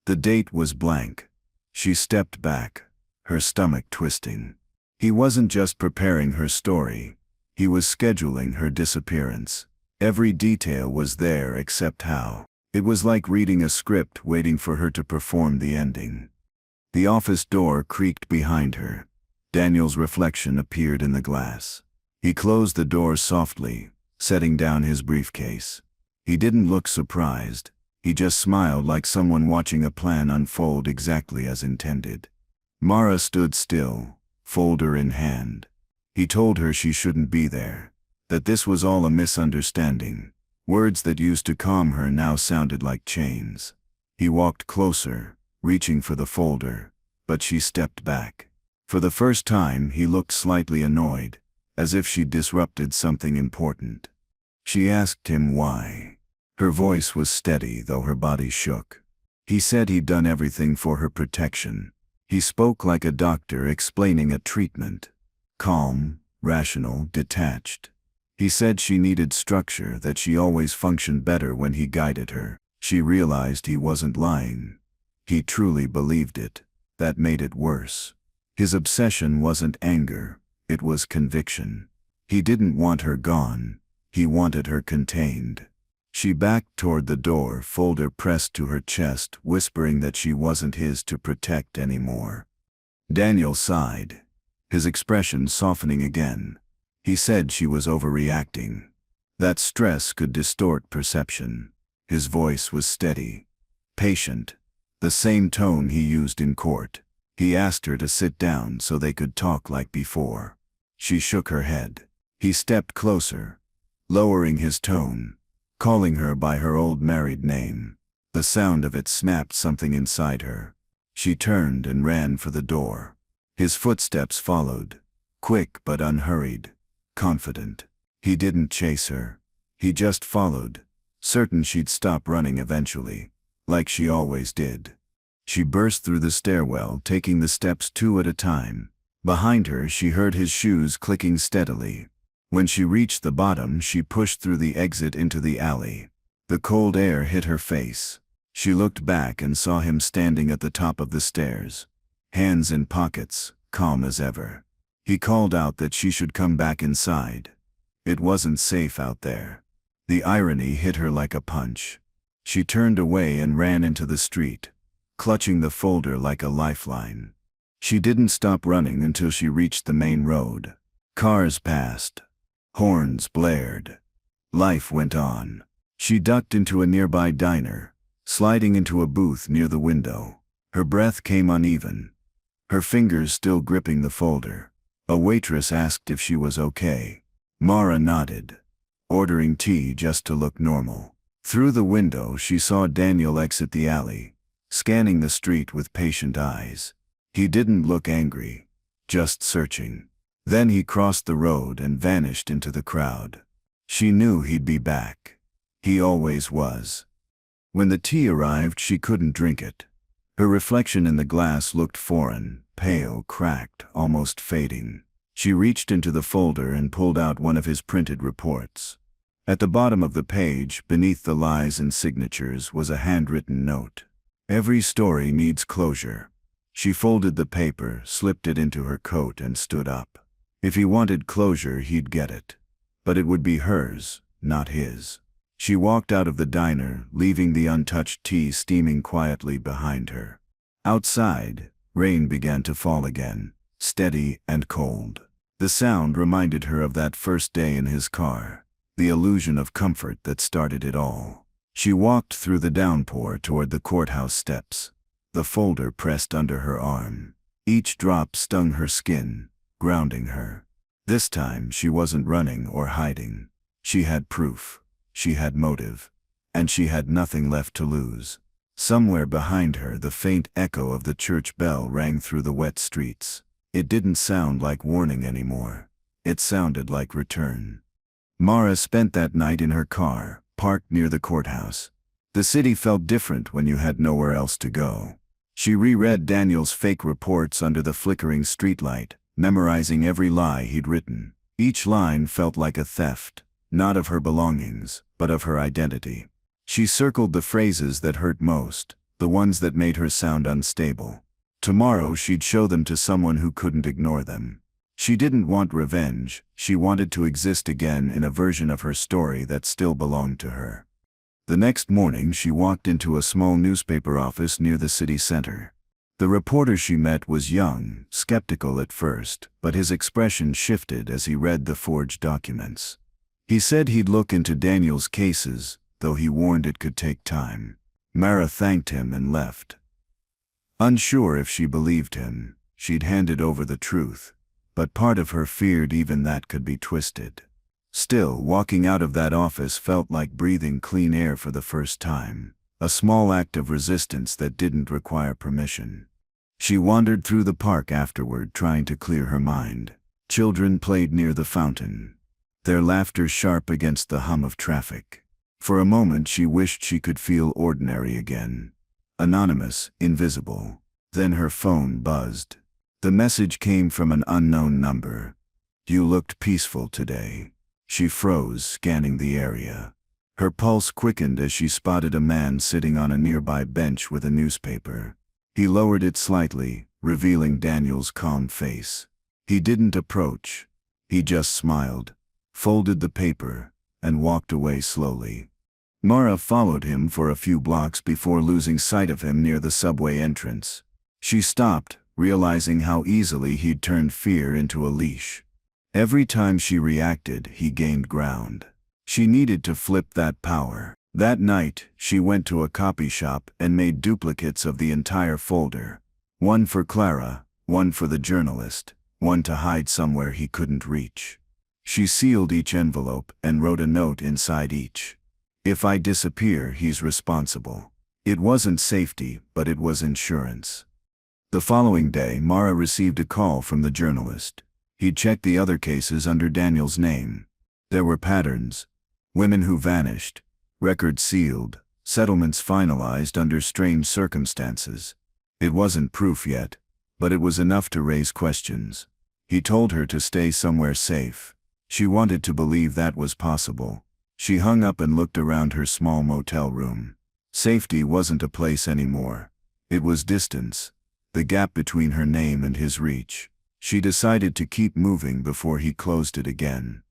Speaker 1: The date was blank. She stepped back, her stomach twisting. He wasn't just preparing her story. He was scheduling her disappearance. Every detail was there except how. It was like reading a script waiting for her to perform the ending. The office door creaked behind her. Daniel's reflection appeared in the glass. He closed the door softly, setting down his briefcase. He didn't look surprised. He just smiled like someone watching a plan unfold exactly as intended. Mara stood still, folder in hand. He told her she shouldn't be there, that this was all a misunderstanding. Words that used to calm her now sounded like chains. He walked closer, reaching for the folder, but she stepped back. For the first time, he looked slightly annoyed, as if she'd disrupted something important. She asked him why. Her voice was steady, though her body shook. He said he'd done everything for her protection. He spoke like a doctor explaining a treatment. Calm, rational, detached. He said she needed structure, that she always functioned better when he guided her. She realized he wasn't lying. He truly believed it. That made it worse. His obsession wasn't anger, it was conviction. He didn't want her gone. He wanted her contained. She backed toward the door, folder pressed to her chest, whispering that she wasn't his to protect anymore. Daniel sighed, his expression softening again. He said she was overreacting. That stress could distort perception. His voice was steady, patient, the same tone he used in court. He asked her to sit down so they could talk like before. She shook her head. He stepped closer, lowering his tone, calling her by her old married name. The sound of it snapped something inside her. She turned and ran for the door. His footsteps followed, quick but unhurried, confident. He didn't chase her. He just followed, certain she'd stop running eventually, like she always did. She burst through the stairwell, taking the steps 2 at a time. Behind her, she heard his shoes clicking steadily. When she reached the bottom, she pushed through the exit into the alley. The cold air hit her face. She looked back and saw him standing at the top of the stairs, hands in pockets, calm as ever. He called out that she should come back inside. It wasn't safe out there. The irony hit her like a punch. She turned away and ran into the street, clutching the folder like a lifeline. She didn't stop running until she reached the main road. Cars passed. Horns blared. Life went on. She ducked into a nearby diner, sliding into a booth near the window. Her breath came uneven, her fingers still gripping the folder. A waitress asked if she was okay. Mara nodded, ordering tea just to look normal. Through the window, she saw Daniel exit the alley, scanning the street with patient eyes. He didn't look angry, just searching. Then he crossed the road and vanished into the crowd. She knew he'd be back. He always was. When the tea arrived, she couldn't drink it. Her reflection in the glass looked foreign, pale, cracked, almost fading. She reached into the folder and pulled out one of his printed reports. At the bottom of the page, beneath the lies and signatures, was a handwritten note. Every story needs closure. She folded the paper, slipped it into her coat, and stood up. If he wanted closure, he'd get it. But it would be hers, not his. She walked out of the diner, leaving the untouched tea steaming quietly behind her. Outside, rain began to fall again, steady and cold. The sound reminded her of that first day in his car, the illusion of comfort that started it all. She walked through the downpour toward the courthouse steps, the folder pressed under her arm. Each drop stung her skin, grounding her. This time she wasn't running or hiding. She had proof, she had motive, and she had nothing left to lose. Somewhere behind her, the faint echo of the church bell rang through the wet streets. It didn't sound like warning anymore. It sounded like return. Mara spent that night in her car, parked near the courthouse. The city felt different when you had nowhere else to go. She reread Daniel's fake reports under the flickering streetlight, memorizing every lie he'd written. Each line felt like a theft, not of her belongings, but of her identity. She circled the phrases that hurt most, the ones that made her sound unstable. Tomorrow she'd show them to someone who couldn't ignore them. She didn't want revenge, she wanted to exist again in a version of her story that still belonged to her. The next morning she walked into a small newspaper office near the city center. The reporter she met was young, skeptical at first, but his expression shifted as he read the forged documents. He said he'd look into Daniel's cases, though he warned it could take time. Mara thanked him and left. Unsure if she believed him, she'd handed over the truth, but part of her feared even that could be twisted. Still, walking out of that office felt like breathing clean air for the first time, a small act of resistance that didn't require permission. She wandered through the park afterward, trying to clear her mind. Children played near the fountain, their laughter sharp against the hum of traffic. For a moment she wished she could feel ordinary again. Anonymous, invisible. Then her phone buzzed. The message came from an unknown number. "You looked peaceful today." She froze, scanning the area. Her pulse quickened as she spotted a man sitting on a nearby bench with a newspaper. He lowered it slightly, revealing Daniel's calm face. He didn't approach. He just smiled, folded the paper, and walked away slowly. Mara followed him for a few blocks before losing sight of him near the subway entrance. She stopped, realizing how easily he'd turned fear into a leash. Every time she reacted, he gained ground. She needed to flip that power. That night, she went to a copy shop and made duplicates of the entire folder. One for Clara, one for the journalist, one to hide somewhere he couldn't reach. She sealed each envelope and wrote a note inside each. "If I disappear, he's responsible." It wasn't safety, but it was insurance. The following day, Mara received a call from the journalist. He'd checked the other cases under Daniel's name. There were patterns. Women who vanished, records sealed, settlements finalized under strange circumstances. It wasn't proof yet, but it was enough to raise questions. He told her to stay somewhere safe. She wanted to believe that was possible. She hung up and looked around her small motel room. Safety wasn't a place anymore. It was distance. The gap between her name and his reach. She decided to keep moving before he closed it again.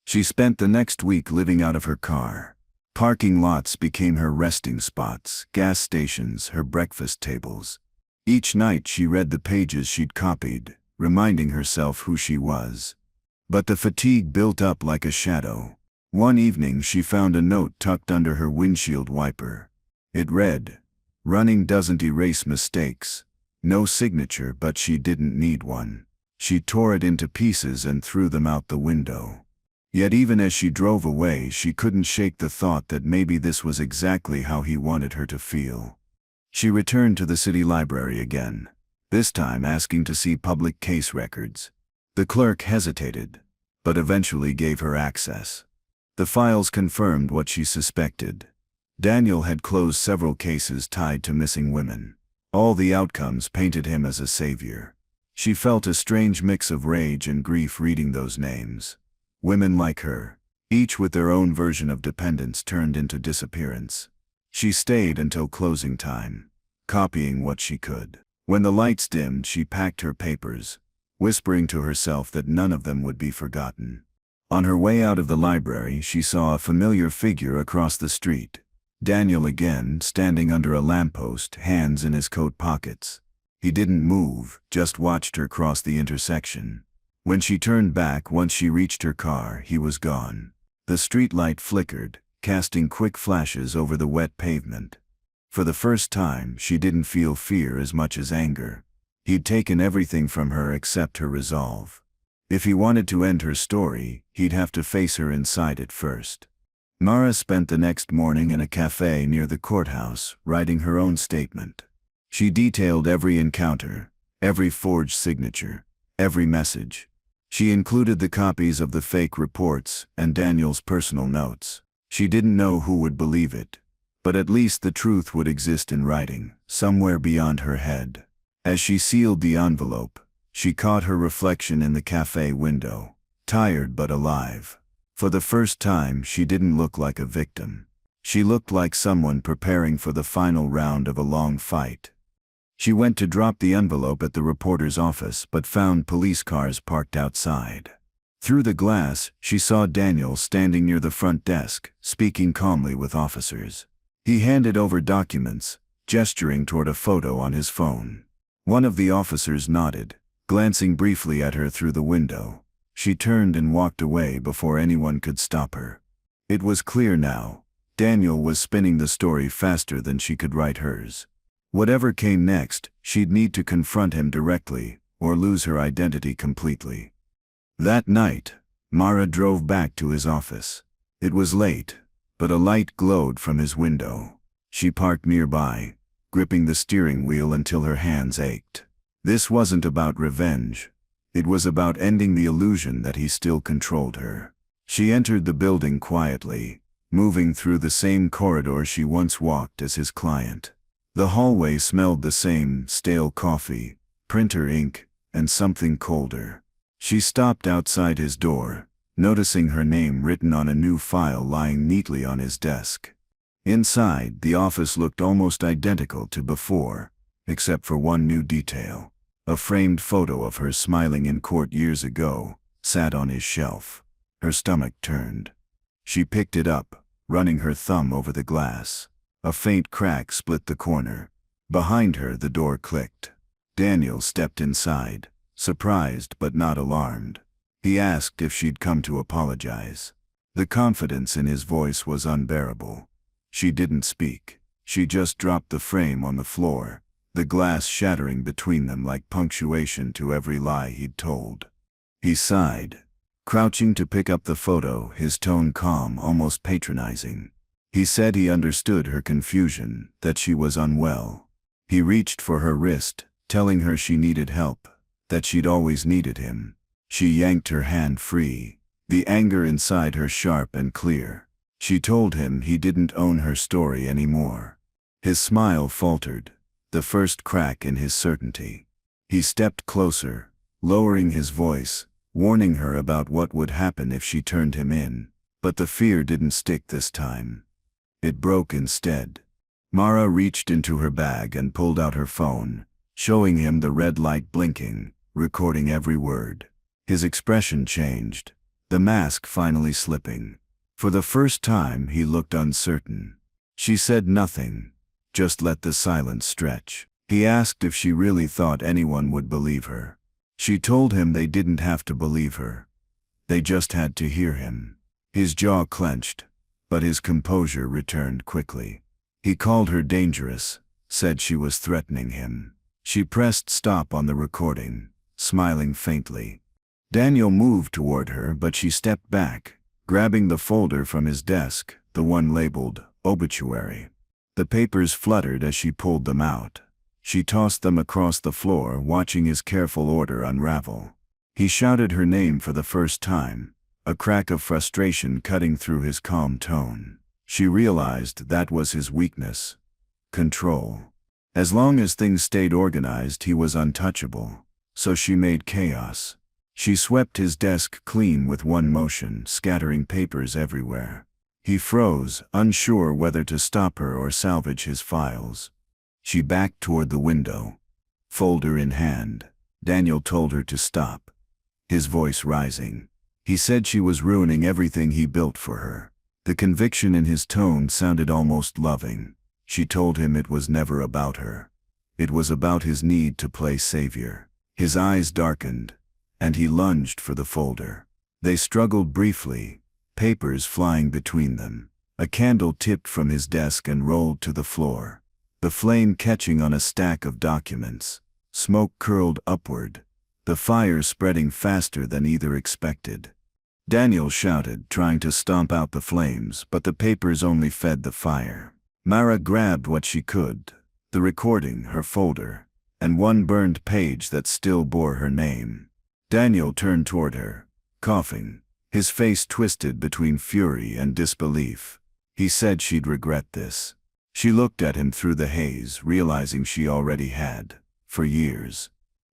Speaker 1: She spent the next week living out of her car. Parking lots became her resting spots, gas stations her breakfast tables. Each night she read the pages she'd copied, reminding herself who she was. But the fatigue built up like a shadow. One evening she found a note tucked under her windshield wiper. It read, "Running doesn't erase mistakes." No signature, but she didn't need one. She tore it into pieces and threw them out the window. Yet even as she drove away, she couldn't shake the thought that maybe this was exactly how he wanted her to feel. She returned to the city library again, this time asking to see public case records. The clerk hesitated, but eventually gave her access. The files confirmed what she suspected. Daniel had closed several cases tied to missing women. All the outcomes painted him as a savior. She felt a strange mix of rage and grief reading those names. Women like her, each with their own version of dependence turned into disappearance. She stayed until closing time, copying what she could. When the lights dimmed, she packed her papers, whispering to herself that none of them would be forgotten. On her way out of the library, she saw a familiar figure across the street. Daniel again, standing under a lamppost, hands in his coat pockets. He didn't move, just watched her cross the intersection. When she turned back once she reached her car, he was gone. The streetlight flickered, casting quick flashes over the wet pavement. For the first time, she didn't feel fear as much as anger. He'd taken everything from her except her resolve. If he wanted to end her story, he'd have to face her inside it first. Mara spent the next morning in a cafe near the courthouse, writing her own statement. She detailed every encounter, every forged signature, every message. She included the copies of the fake reports and Daniel's personal notes. She didn't know who would believe it, but at least the truth would exist in writing, somewhere beyond her head. As she sealed the envelope, she caught her reflection in the cafe window, tired but alive. For the first time, she didn't look like a victim. She looked like someone preparing for the final round of a long fight. She went to drop the envelope at the reporter's office but found police cars parked outside. Through the glass, she saw Daniel standing near the front desk, speaking calmly with officers. He handed over documents, gesturing toward a photo on his phone. One of the officers nodded, glancing briefly at her through the window. She turned and walked away before anyone could stop her. It was clear now. Daniel was spinning the story faster than she could write hers. Whatever came next, she'd need to confront him directly, or lose her identity completely. That night, Mara drove back to his office. It was late, but a light glowed from his window. She parked nearby, gripping the steering wheel until her hands ached. This wasn't about revenge. It was about ending the illusion that he still controlled her. She entered the building quietly, moving through the same corridor she once walked as his client. The hallway smelled the same: stale coffee, printer ink, and something colder. She stopped outside his door, noticing her name written on a new file lying neatly on his desk. Inside, the office looked almost identical to before, except for one new detail. A framed photo of her smiling in court years ago sat on his shelf. Her stomach turned. She picked it up, running her thumb over the glass. A faint crack split the corner. Behind her, the door clicked. Daniel stepped inside, surprised but not alarmed. He asked if she'd come to apologize. The confidence in his voice was unbearable. She didn't speak. She just dropped the frame on the floor, the glass shattering between them like punctuation to every lie he'd told. He sighed, crouching to pick up the photo, his tone calm, almost patronizing. He said he understood her confusion, that she was unwell. He reached for her wrist, telling her she needed help, that she'd always needed him. She yanked her hand free, the anger inside her sharp and clear. She told him he didn't own her story anymore. His smile faltered, the first crack in his certainty. He stepped closer, lowering his voice, warning her about what would happen if she turned him in. But the fear didn't stick this time. It broke instead. Mara reached into her bag and pulled out her phone, showing him the red light blinking, recording every word. His expression changed, the mask finally slipping. For the first time he looked uncertain. She said nothing, just let the silence stretch. He asked if she really thought anyone would believe her. She told him they didn't have to believe her. They just had to hear him. His jaw clenched, but his composure returned quickly. He called her dangerous, said she was threatening him. She pressed stop on the recording, smiling faintly. Daniel moved toward her, but she stepped back, grabbing the folder from his desk, the one labeled obituary. The papers fluttered as she pulled them out. She tossed them across the floor, watching his careful order unravel. He shouted her name for the first time, a crack of frustration cutting through his calm tone. She realized that was his weakness: control. As long as things stayed organized, he was untouchable, so she made chaos. She swept his desk clean with one motion, scattering papers everywhere. He froze, unsure whether to stop her or salvage his files. She backed toward the window, folder in hand. Daniel told her to stop, his voice rising. He said she was ruining everything he built for her. The conviction in his tone sounded almost loving. She told him it was never about her. It was about his need to play savior. His eyes darkened, and he lunged for the folder. They struggled briefly, papers flying between them. A candle tipped from his desk and rolled to the floor, the flame catching on a stack of documents. Smoke curled upward, the fire spreading faster than either expected. Daniel shouted, trying to stomp out the flames, but the papers only fed the fire. Mara grabbed what she could, the recording, her folder, and one burned page that still bore her name. Daniel turned toward her, coughing, his face twisted between fury and disbelief. He said she'd regret this. She looked at him through the haze, realizing she already had, for years.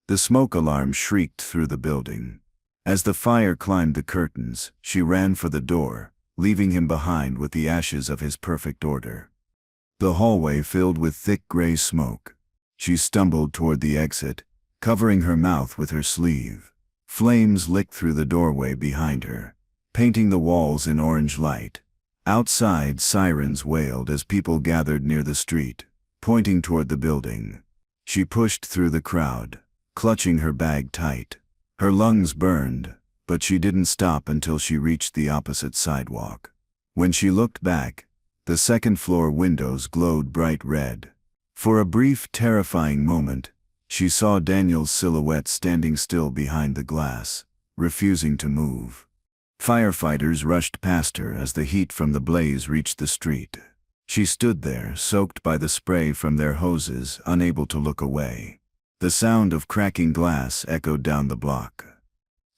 Speaker 1: The smoke alarm shrieked through the building. As the fire climbed the curtains, she ran for the door, leaving him behind with the ashes of his perfect order. The hallway filled with thick gray smoke. She stumbled toward the exit, covering her mouth with her sleeve. Flames licked through the doorway behind her, painting the walls in orange light. Outside, sirens wailed as people gathered near the street, pointing toward the building. She pushed through the crowd, clutching her bag tight. Her lungs burned, but she didn't stop until she reached the opposite sidewalk. When she looked back, the second-floor windows glowed bright red. For a brief, terrifying moment, she saw Daniel's silhouette standing still behind the glass, refusing to move. Firefighters rushed past her as the heat from the blaze reached the street. She stood there, soaked by the spray from their hoses, unable to look away. The sound of cracking glass echoed down the block.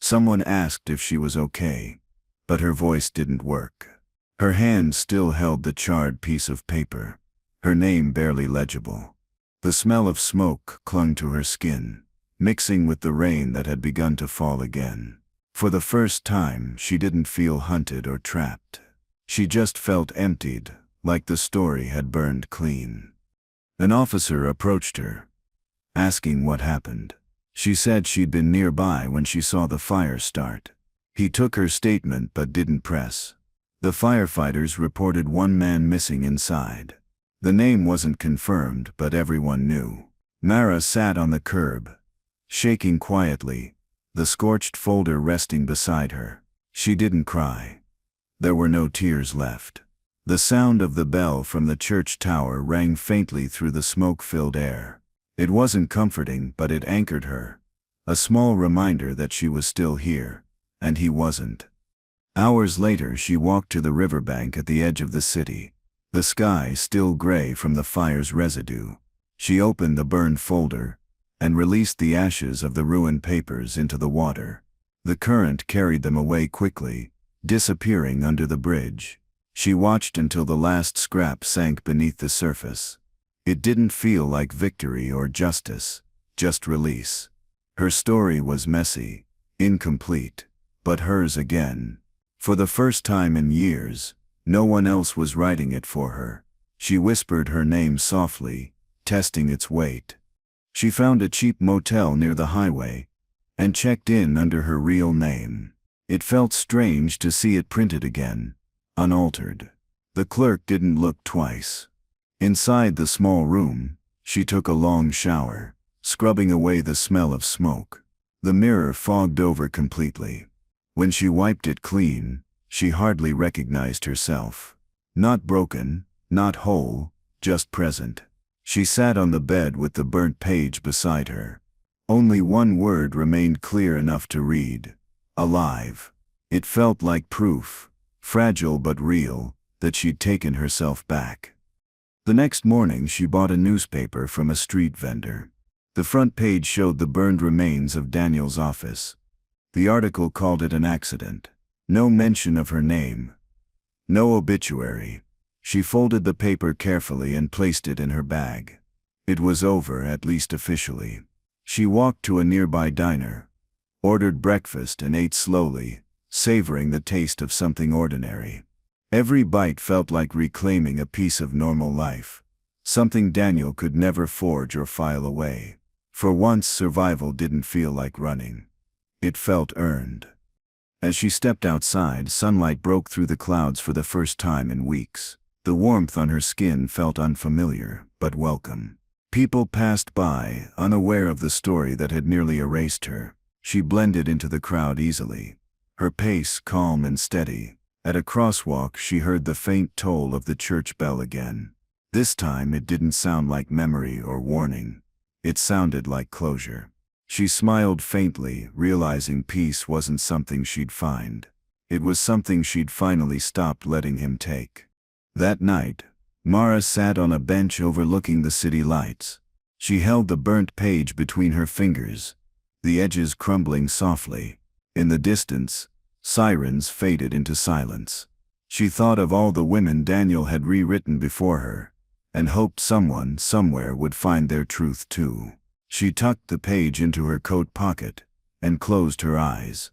Speaker 1: Someone asked if she was okay, but her voice didn't work. Her hand still held the charred piece of paper, her name barely legible. The smell of smoke clung to her skin, mixing with the rain that had begun to fall again. For the first time, she didn't feel hunted or trapped. She just felt emptied, like the story had burned clean. An officer approached her, asking what happened. She said she'd been nearby when she saw the fire start. He took her statement but didn't press. The firefighters reported one man missing inside. The name wasn't confirmed, but everyone knew. Mara sat on the curb, shaking quietly, the scorched folder resting beside her. She didn't cry. There were no tears left. The sound of the bell from the church tower rang faintly through the smoke-filled air. It wasn't comforting, but it anchored her, a small reminder that she was still here, and he wasn't. Hours later, she walked to the riverbank at the edge of the city, the sky still gray from the fire's residue. She opened the burned folder and released the ashes of the ruined papers into the water. The current carried them away quickly, disappearing under the bridge. She watched until the last scrap sank beneath the surface. It didn't feel like victory or justice, just release. Her story was messy, incomplete, but hers again. For the first time in years, no one else was writing it for her. She whispered her name softly, testing its weight. She found a cheap motel near the highway and checked in under her real name. It felt strange to see it printed again, unaltered. The clerk didn't look twice. Inside the small room, she took a long shower, scrubbing away the smell of smoke. The mirror fogged over completely. When she wiped it clean, she hardly recognized herself. Not broken, not whole, just present. She sat on the bed with the burnt page beside her. Only one word remained clear enough to read: alive. It felt like proof, fragile but real, that she'd taken herself back. The next morning she bought a newspaper from a street vendor. The front page showed the burned remains of Daniel's office. The article called it an accident. No mention of her name. No obituary. She folded the paper carefully and placed it in her bag. It was over, at least officially. She walked to a nearby diner, ordered breakfast and ate slowly, savoring the taste of something ordinary. Every bite felt like reclaiming a piece of normal life, something Daniel could never forge or file away. For once, survival didn't feel like running. It felt earned. As she stepped outside, sunlight broke through the clouds for the first time in weeks. The warmth on her skin felt unfamiliar, but welcome. People passed by, unaware of the story that had nearly erased her. She blended into the crowd easily, her pace calm and steady. At a crosswalk, she heard the faint toll of the church bell again. This time it didn't sound like memory or warning. It sounded like closure. She smiled faintly, realizing peace wasn't something she'd find. It was something she'd finally stopped letting him take. That night, Mara sat on a bench overlooking the city lights. She held the burnt page between her fingers, the edges crumbling softly. In the distance, sirens faded into silence. She thought of all the women Daniel had rewritten before her, and hoped someone, somewhere, would find their truth too. She tucked the page into her coat pocket and closed her eyes.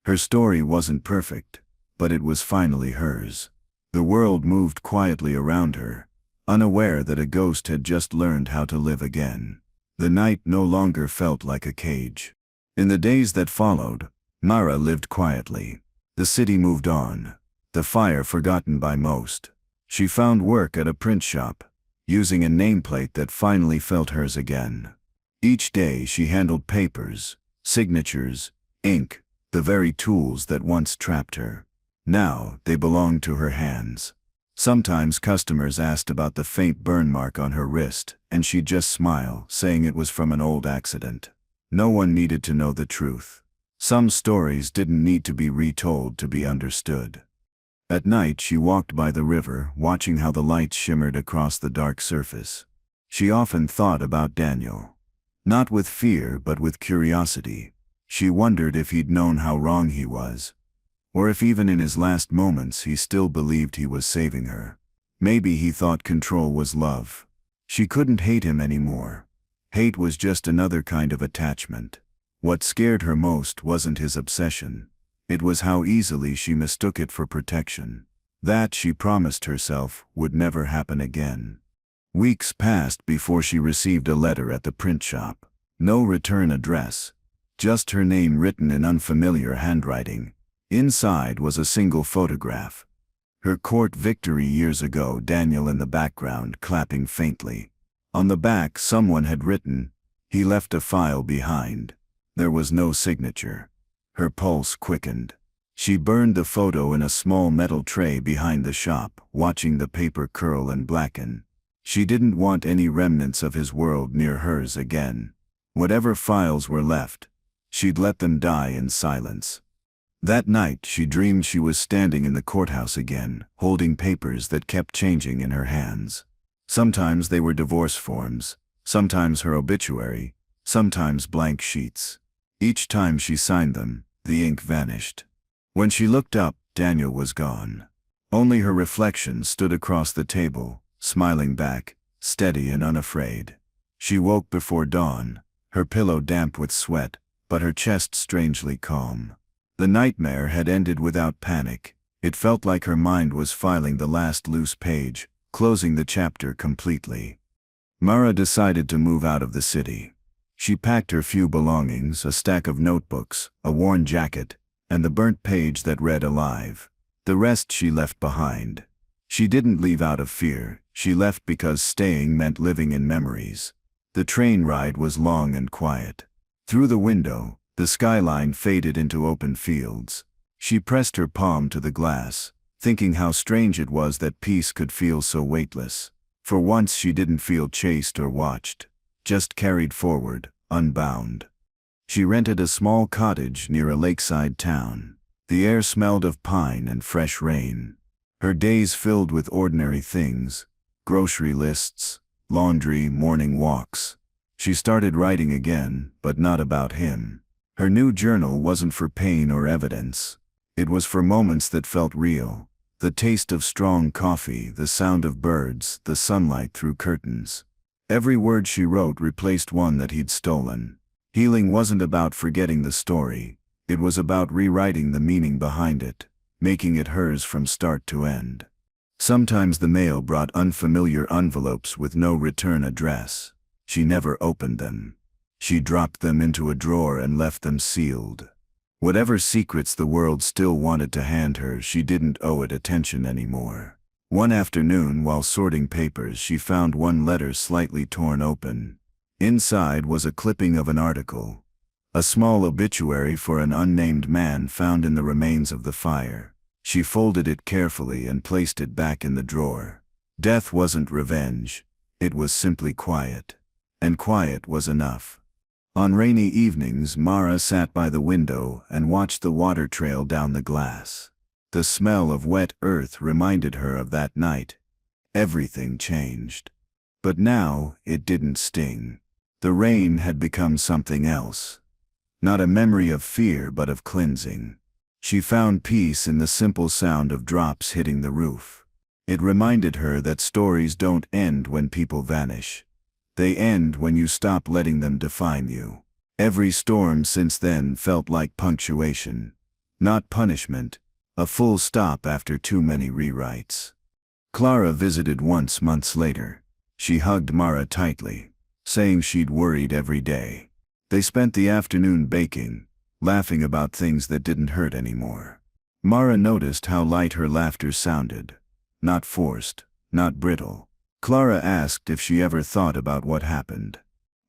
Speaker 1: Her story wasn't perfect, but it was finally hers. The world moved quietly around her, unaware that a ghost had just learned how to live again. The night no longer felt like a cage. In the days that followed, Mara lived quietly. The city moved on, the fire forgotten by most. She found work at a print shop, using a nameplate that finally felt hers again. Each day she handled papers, signatures, ink, the very tools that once trapped her. Now they belonged to her hands. Sometimes customers asked about the faint burn mark on her wrist, and she'd just smile, saying it was from an old accident. No one needed to know the truth. Some stories didn't need to be retold to be understood. At night she walked by the river, watching how the lights shimmered across the dark surface. She often thought about Daniel. Not with fear, but with curiosity. She wondered if he'd known how wrong he was, or if even in his last moments he still believed he was saving her. Maybe he thought control was love. She couldn't hate him anymore. Hate was just another kind of attachment. What scared her most wasn't his obsession. It was how easily she mistook it for protection. That, she promised herself, would never happen again. Weeks passed before she received a letter at the print shop. No return address. Just her name written in unfamiliar handwriting. Inside was a single photograph. Her court victory years ago, Daniel in the background clapping faintly. On the back someone had written, "He left a file behind." There was no signature. Her pulse quickened. She burned the photo in a small metal tray behind the shop, watching the paper curl and blacken. She didn't want any remnants of his world near hers again. Whatever files were left, she'd let them die in silence. That night she dreamed she was standing in the courthouse again, holding papers that kept changing in her hands. Sometimes they were divorce forms, sometimes her obituary, sometimes blank sheets. Each time she signed them, the ink vanished. When she looked up, Daniel was gone. Only her reflection stood across the table, smiling back, steady and unafraid. She woke before dawn, her pillow damp with sweat, but her chest strangely calm. The nightmare had ended without panic. It felt like her mind was filing the last loose page, closing the chapter completely. Mara decided to move out of the city. She packed her few belongings, a stack of notebooks, a worn jacket, and the burnt page that read alive. The rest she left behind. She didn't leave out of fear, she left because staying meant living in memories. The train ride was long and quiet. Through the window, the skyline faded into open fields. She pressed her palm to the glass, thinking how strange it was that peace could feel so weightless. For once she didn't feel chased or watched, just carried forward, unbound. She rented a small cottage near a lakeside town. The air smelled of pine and fresh rain. Her days filled with ordinary things, grocery lists, laundry, morning walks. She started writing again, but not about him. Her new journal wasn't for pain or evidence. It was for moments that felt real. The taste of strong coffee, the sound of birds, the sunlight through curtains. Every word she wrote replaced one that he'd stolen. Healing wasn't about forgetting the story. It was about rewriting the meaning behind it, making it hers from start to end. Sometimes the mail brought unfamiliar envelopes with no return address. She never opened them. She dropped them into a drawer and left them sealed. Whatever secrets the world still wanted to hand her, she didn't owe it attention anymore. One afternoon, while sorting papers, she found one letter slightly torn open. Inside was a clipping of an article. A small obituary for an unnamed man found in the remains of the fire. She folded it carefully and placed it back in the drawer. Death wasn't revenge. It was simply quiet. And quiet was enough. On rainy evenings, Mara sat by the window and watched the water trail down the glass. The smell of wet earth reminded her of that night. Everything changed. But now, it didn't sting. The rain had become something else. Not a memory of fear, but of cleansing. She found peace in the simple sound of drops hitting the roof. It reminded her that stories don't end when people vanish. They end when you stop letting them define you. Every storm since then felt like punctuation, not punishment. A full stop after too many rewrites. Clara visited once months later. She hugged Mara tightly. saying she'd worried every day. They spent the afternoon baking, laughing about things that didn't hurt anymore. Mara noticed how light her laughter sounded. Not forced, not brittle. Clara asked if she ever thought about what happened.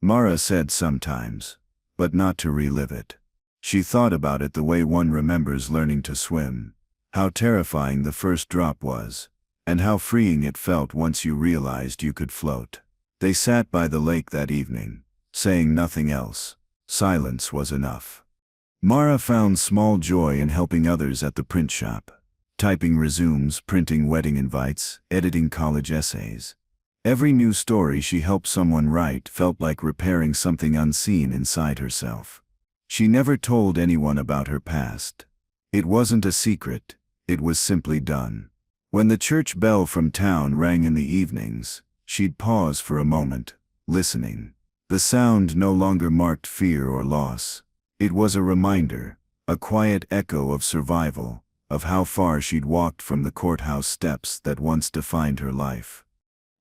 Speaker 1: Mara said sometimes, but not to relive it. She thought about it the way one remembers learning to swim, how terrifying the first drop was, and how freeing it felt once you realized you could float. They sat by the lake that evening, saying nothing else. Silence was enough. Mara found small joy in helping others at the print shop, typing resumes, printing wedding invites, editing college essays. Every new story she helped someone write felt like repairing something unseen inside herself. She never told anyone about her past. It wasn't a secret, it was simply done. When the church bell from town rang in the evenings, she'd pause for a moment, listening. The sound no longer marked fear or loss. It was a reminder, a quiet echo of survival, of how far she'd walked from the courthouse steps that once defined her life.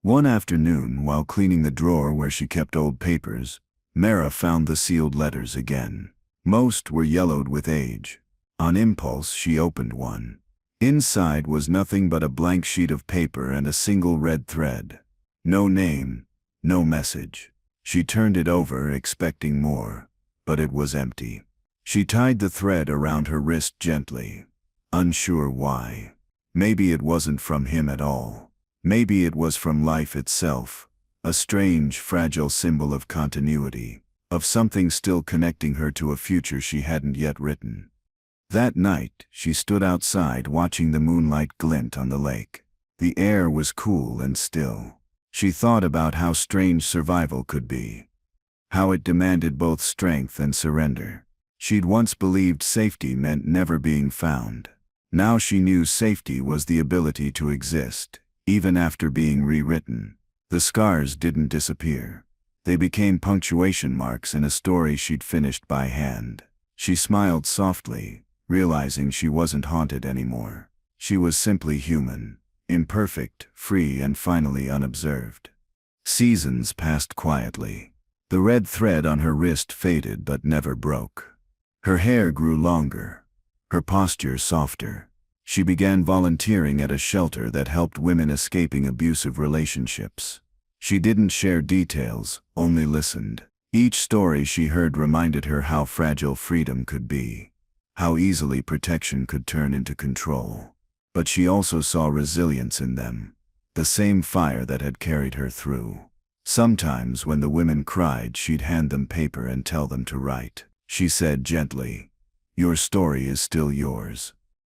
Speaker 1: One afternoon, while cleaning the drawer where she kept old papers, Mara found the sealed letters again. Most were yellowed with age. On impulse, she opened one. Inside was nothing but a blank sheet of paper and a single red thread. No name, no message. She turned it over, expecting more, but it was empty. She tied the thread around her wrist gently, unsure why. Maybe it wasn't from him at all. Maybe it was from life itself, a strange, fragile symbol of continuity, of something still connecting her to a future she hadn't yet written. That night, she stood outside watching the moonlight glint on the lake. The air was cool and still. She thought about how strange survival could be, how it demanded both strength and surrender. She'd once believed safety meant never being found. Now she knew safety was the ability to exist, even after being rewritten. The scars didn't disappear. They became punctuation marks in a story she'd finished by hand. She smiled softly, realizing she wasn't haunted anymore. She was simply human, imperfect, free, and finally unobserved. Seasons passed quietly. The red thread on her wrist faded but never broke. Her hair grew longer, her posture softer. She began volunteering at a shelter that helped women escaping abusive relationships. She didn't share details, only listened. Each story she heard reminded her how fragile freedom could be, how easily protection could turn into control. But she also saw resilience in them, the same fire that had carried her through. Sometimes when the women cried, she'd hand them paper and tell them to write. She said gently, "Your story is still yours."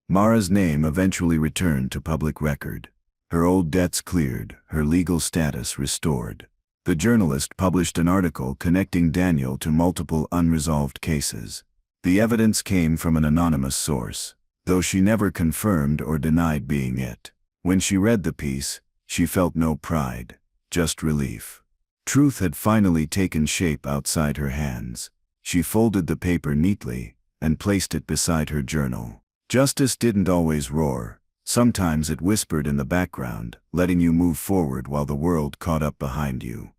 Speaker 1: Mara's name eventually returned to public record. Her old debts cleared, her legal status restored. The journalist published an article connecting Daniel to multiple unresolved cases. The evidence came from an anonymous source, though she never confirmed or denied being it. When she read the piece, she felt no pride, just relief. Truth had finally taken shape outside her hands. She folded the paper neatly and placed it beside her journal. Justice didn't always roar. Sometimes it whispered in the background, letting you move forward while the world caught up behind you.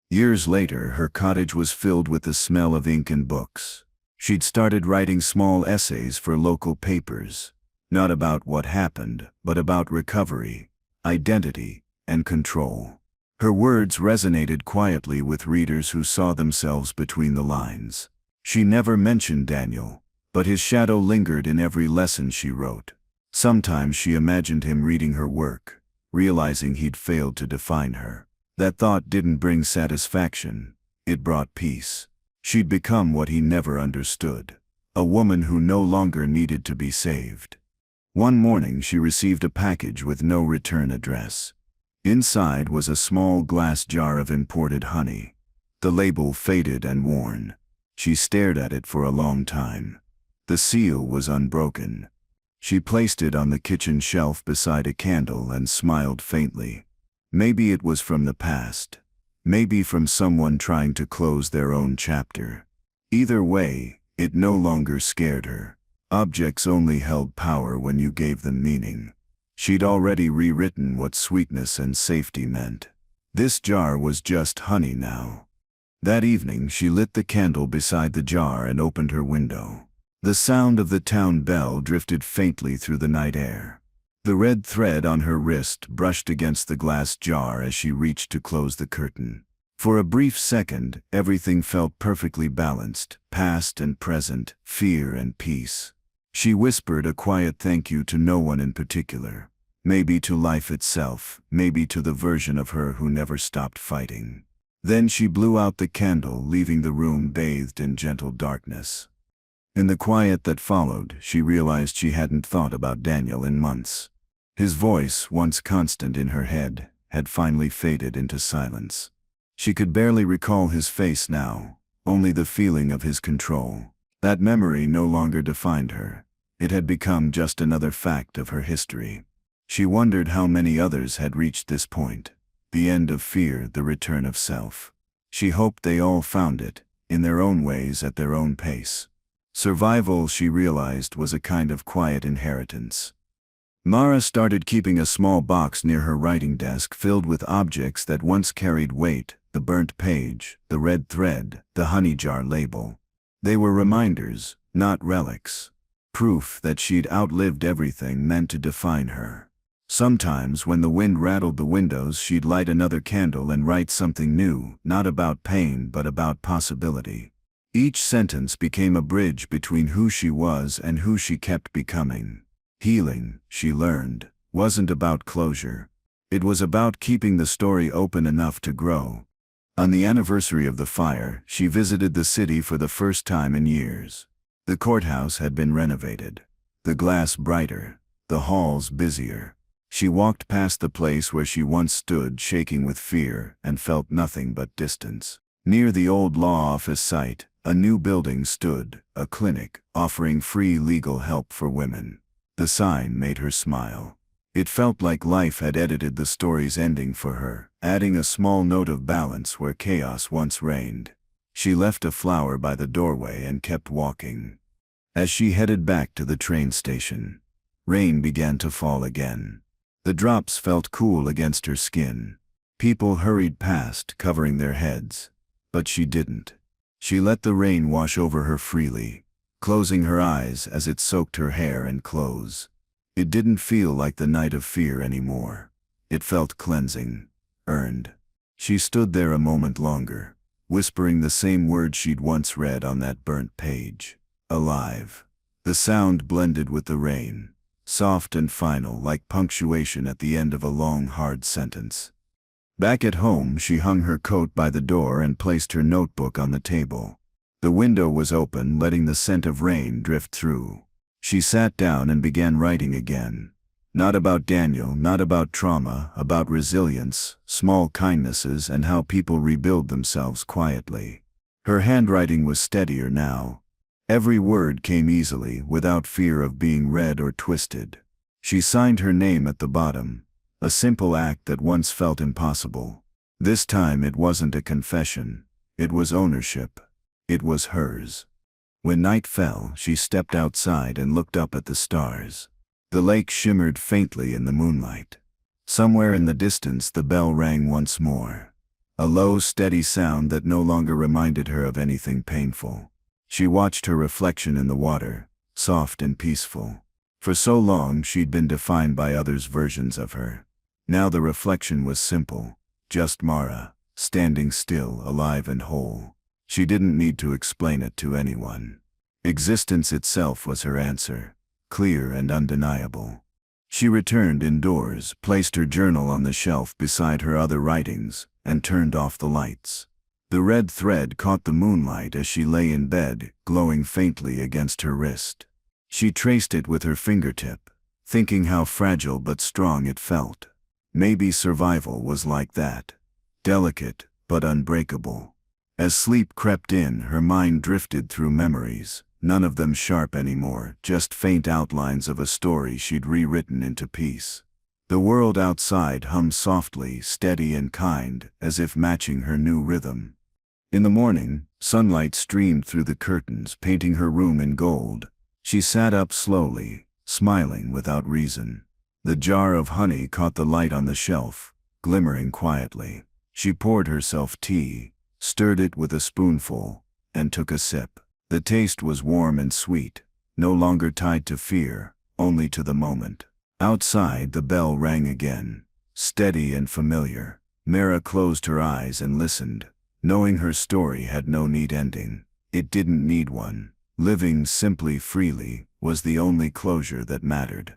Speaker 1: Years later, her cottage was filled with the smell of ink and books. She'd started writing small essays for local papers, not about what happened, but about recovery, identity, and control. Her words resonated quietly with readers who saw themselves between the lines. She never mentioned Daniel, but his shadow lingered in every lesson she wrote. Sometimes she imagined him reading her work, realizing he'd failed to define her. That thought didn't bring satisfaction, it brought peace. She'd become what he never understood, a woman who no longer needed to be saved. One morning she received a package with no return address. Inside was a small glass jar of imported honey, the label faded and worn. She stared at it for a long time. The seal was unbroken. She placed it on the kitchen shelf beside a candle and smiled faintly. Maybe it was from the past. Maybe from someone trying to close their own chapter. Either way, it no longer scared her. Objects only held power when you gave them meaning. She'd already rewritten what sweetness and safety meant. This jar was just honey now. That evening she lit the candle beside the jar and opened her window. The sound of the town bell drifted faintly through the night air. The red thread on her wrist brushed against the glass jar as she reached to close the curtain. For a brief second, everything felt perfectly balanced, past and present, fear and peace. She whispered a quiet thank you to no one in particular. Maybe to life itself, maybe to the version of her who never stopped fighting. Then she blew out the candle, leaving the room bathed in gentle darkness. In the quiet that followed, she realized she hadn't thought about Daniel in months. His voice, once constant in her head, had finally faded into silence. She could barely recall his face now, only the feeling of his control. That memory no longer defined her. It had become just another fact of her history. She wondered how many others had reached this point. The end of fear, the return of self. She hoped they all found it, in their own ways at their own pace. Survival, she realized, was a kind of quiet inheritance. Mara started keeping a small box near her writing desk filled with objects that once carried weight: the burnt page, the red thread, the honey jar label. They were reminders, not relics. Proof that she'd outlived everything meant to define her. Sometimes when the wind rattled the windows, she'd light another candle and write something new, not about pain but about possibility. Each sentence became a bridge between who she was and who she kept becoming. Healing, she learned, wasn't about closure. It was about keeping the story open enough to grow. On the anniversary of the fire, she visited the city for the first time in years. The courthouse had been renovated. The glass brighter, the halls busier. She walked past the place where she once stood, shaking with fear, and felt nothing but distance. Near the old law office site, a new building stood, a clinic, offering free legal help for women. The sign made her smile. It felt like life had edited the story's ending for her, adding a small note of balance where chaos once reigned. She left a flower by the doorway and kept walking. As she headed back to the train station, rain began to fall again. The drops felt cool against her skin. People hurried past, covering their heads. But she didn't. She let the rain wash over her freely, closing her eyes as it soaked her hair and clothes. It didn't feel like the night of fear anymore. It felt cleansing, earned. She stood there a moment longer, whispering the same words she'd once read on that burnt page. Alive. The sound blended with the rain, soft and final, like punctuation at the end of a long, hard sentence. Back at home, she hung her coat by the door and placed her notebook on the table. The window was open, letting the scent of rain drift through. She sat down and began writing again. Not about Daniel, not about trauma, about resilience, small kindnesses, and how people rebuild themselves quietly. Her handwriting was steadier now. Every word came easily, without fear of being read or twisted. She signed her name at the bottom, a simple act that once felt impossible. This time it wasn't a confession. It was ownership. It was hers. When night fell, she stepped outside and looked up at the stars. The lake shimmered faintly in the moonlight. Somewhere in the distance the bell rang once more. A low, steady sound that no longer reminded her of anything painful. She watched her reflection in the water, soft and peaceful. For so long she'd been defined by others' versions of her. Now the reflection was simple, just Mara, standing still, alive and whole. She didn't need to explain it to anyone. Existence itself was her answer, clear and undeniable. She returned indoors, placed her journal on the shelf beside her other writings, and turned off the lights. The red thread caught the moonlight as she lay in bed, glowing faintly against her wrist. She traced it with her fingertip, thinking how fragile but strong it felt. Maybe survival was like that, delicate but unbreakable. As sleep crept in, her mind drifted through memories, none of them sharp anymore, just faint outlines of a story she'd rewritten into peace. The world outside hummed softly, steady and kind, as if matching her new rhythm. In the morning, sunlight streamed through the curtains, painting her room in gold. She sat up slowly, smiling without reason. The jar of honey caught the light on the shelf, glimmering quietly. She poured herself tea, stirred it with a spoonful, and took a sip. The taste was warm and sweet, no longer tied to fear, only to the moment. Outside, the bell rang again, steady and familiar. Mara closed her eyes and listened, knowing her story had no neat ending. It didn't need one. Living simply freely was the only closure that mattered.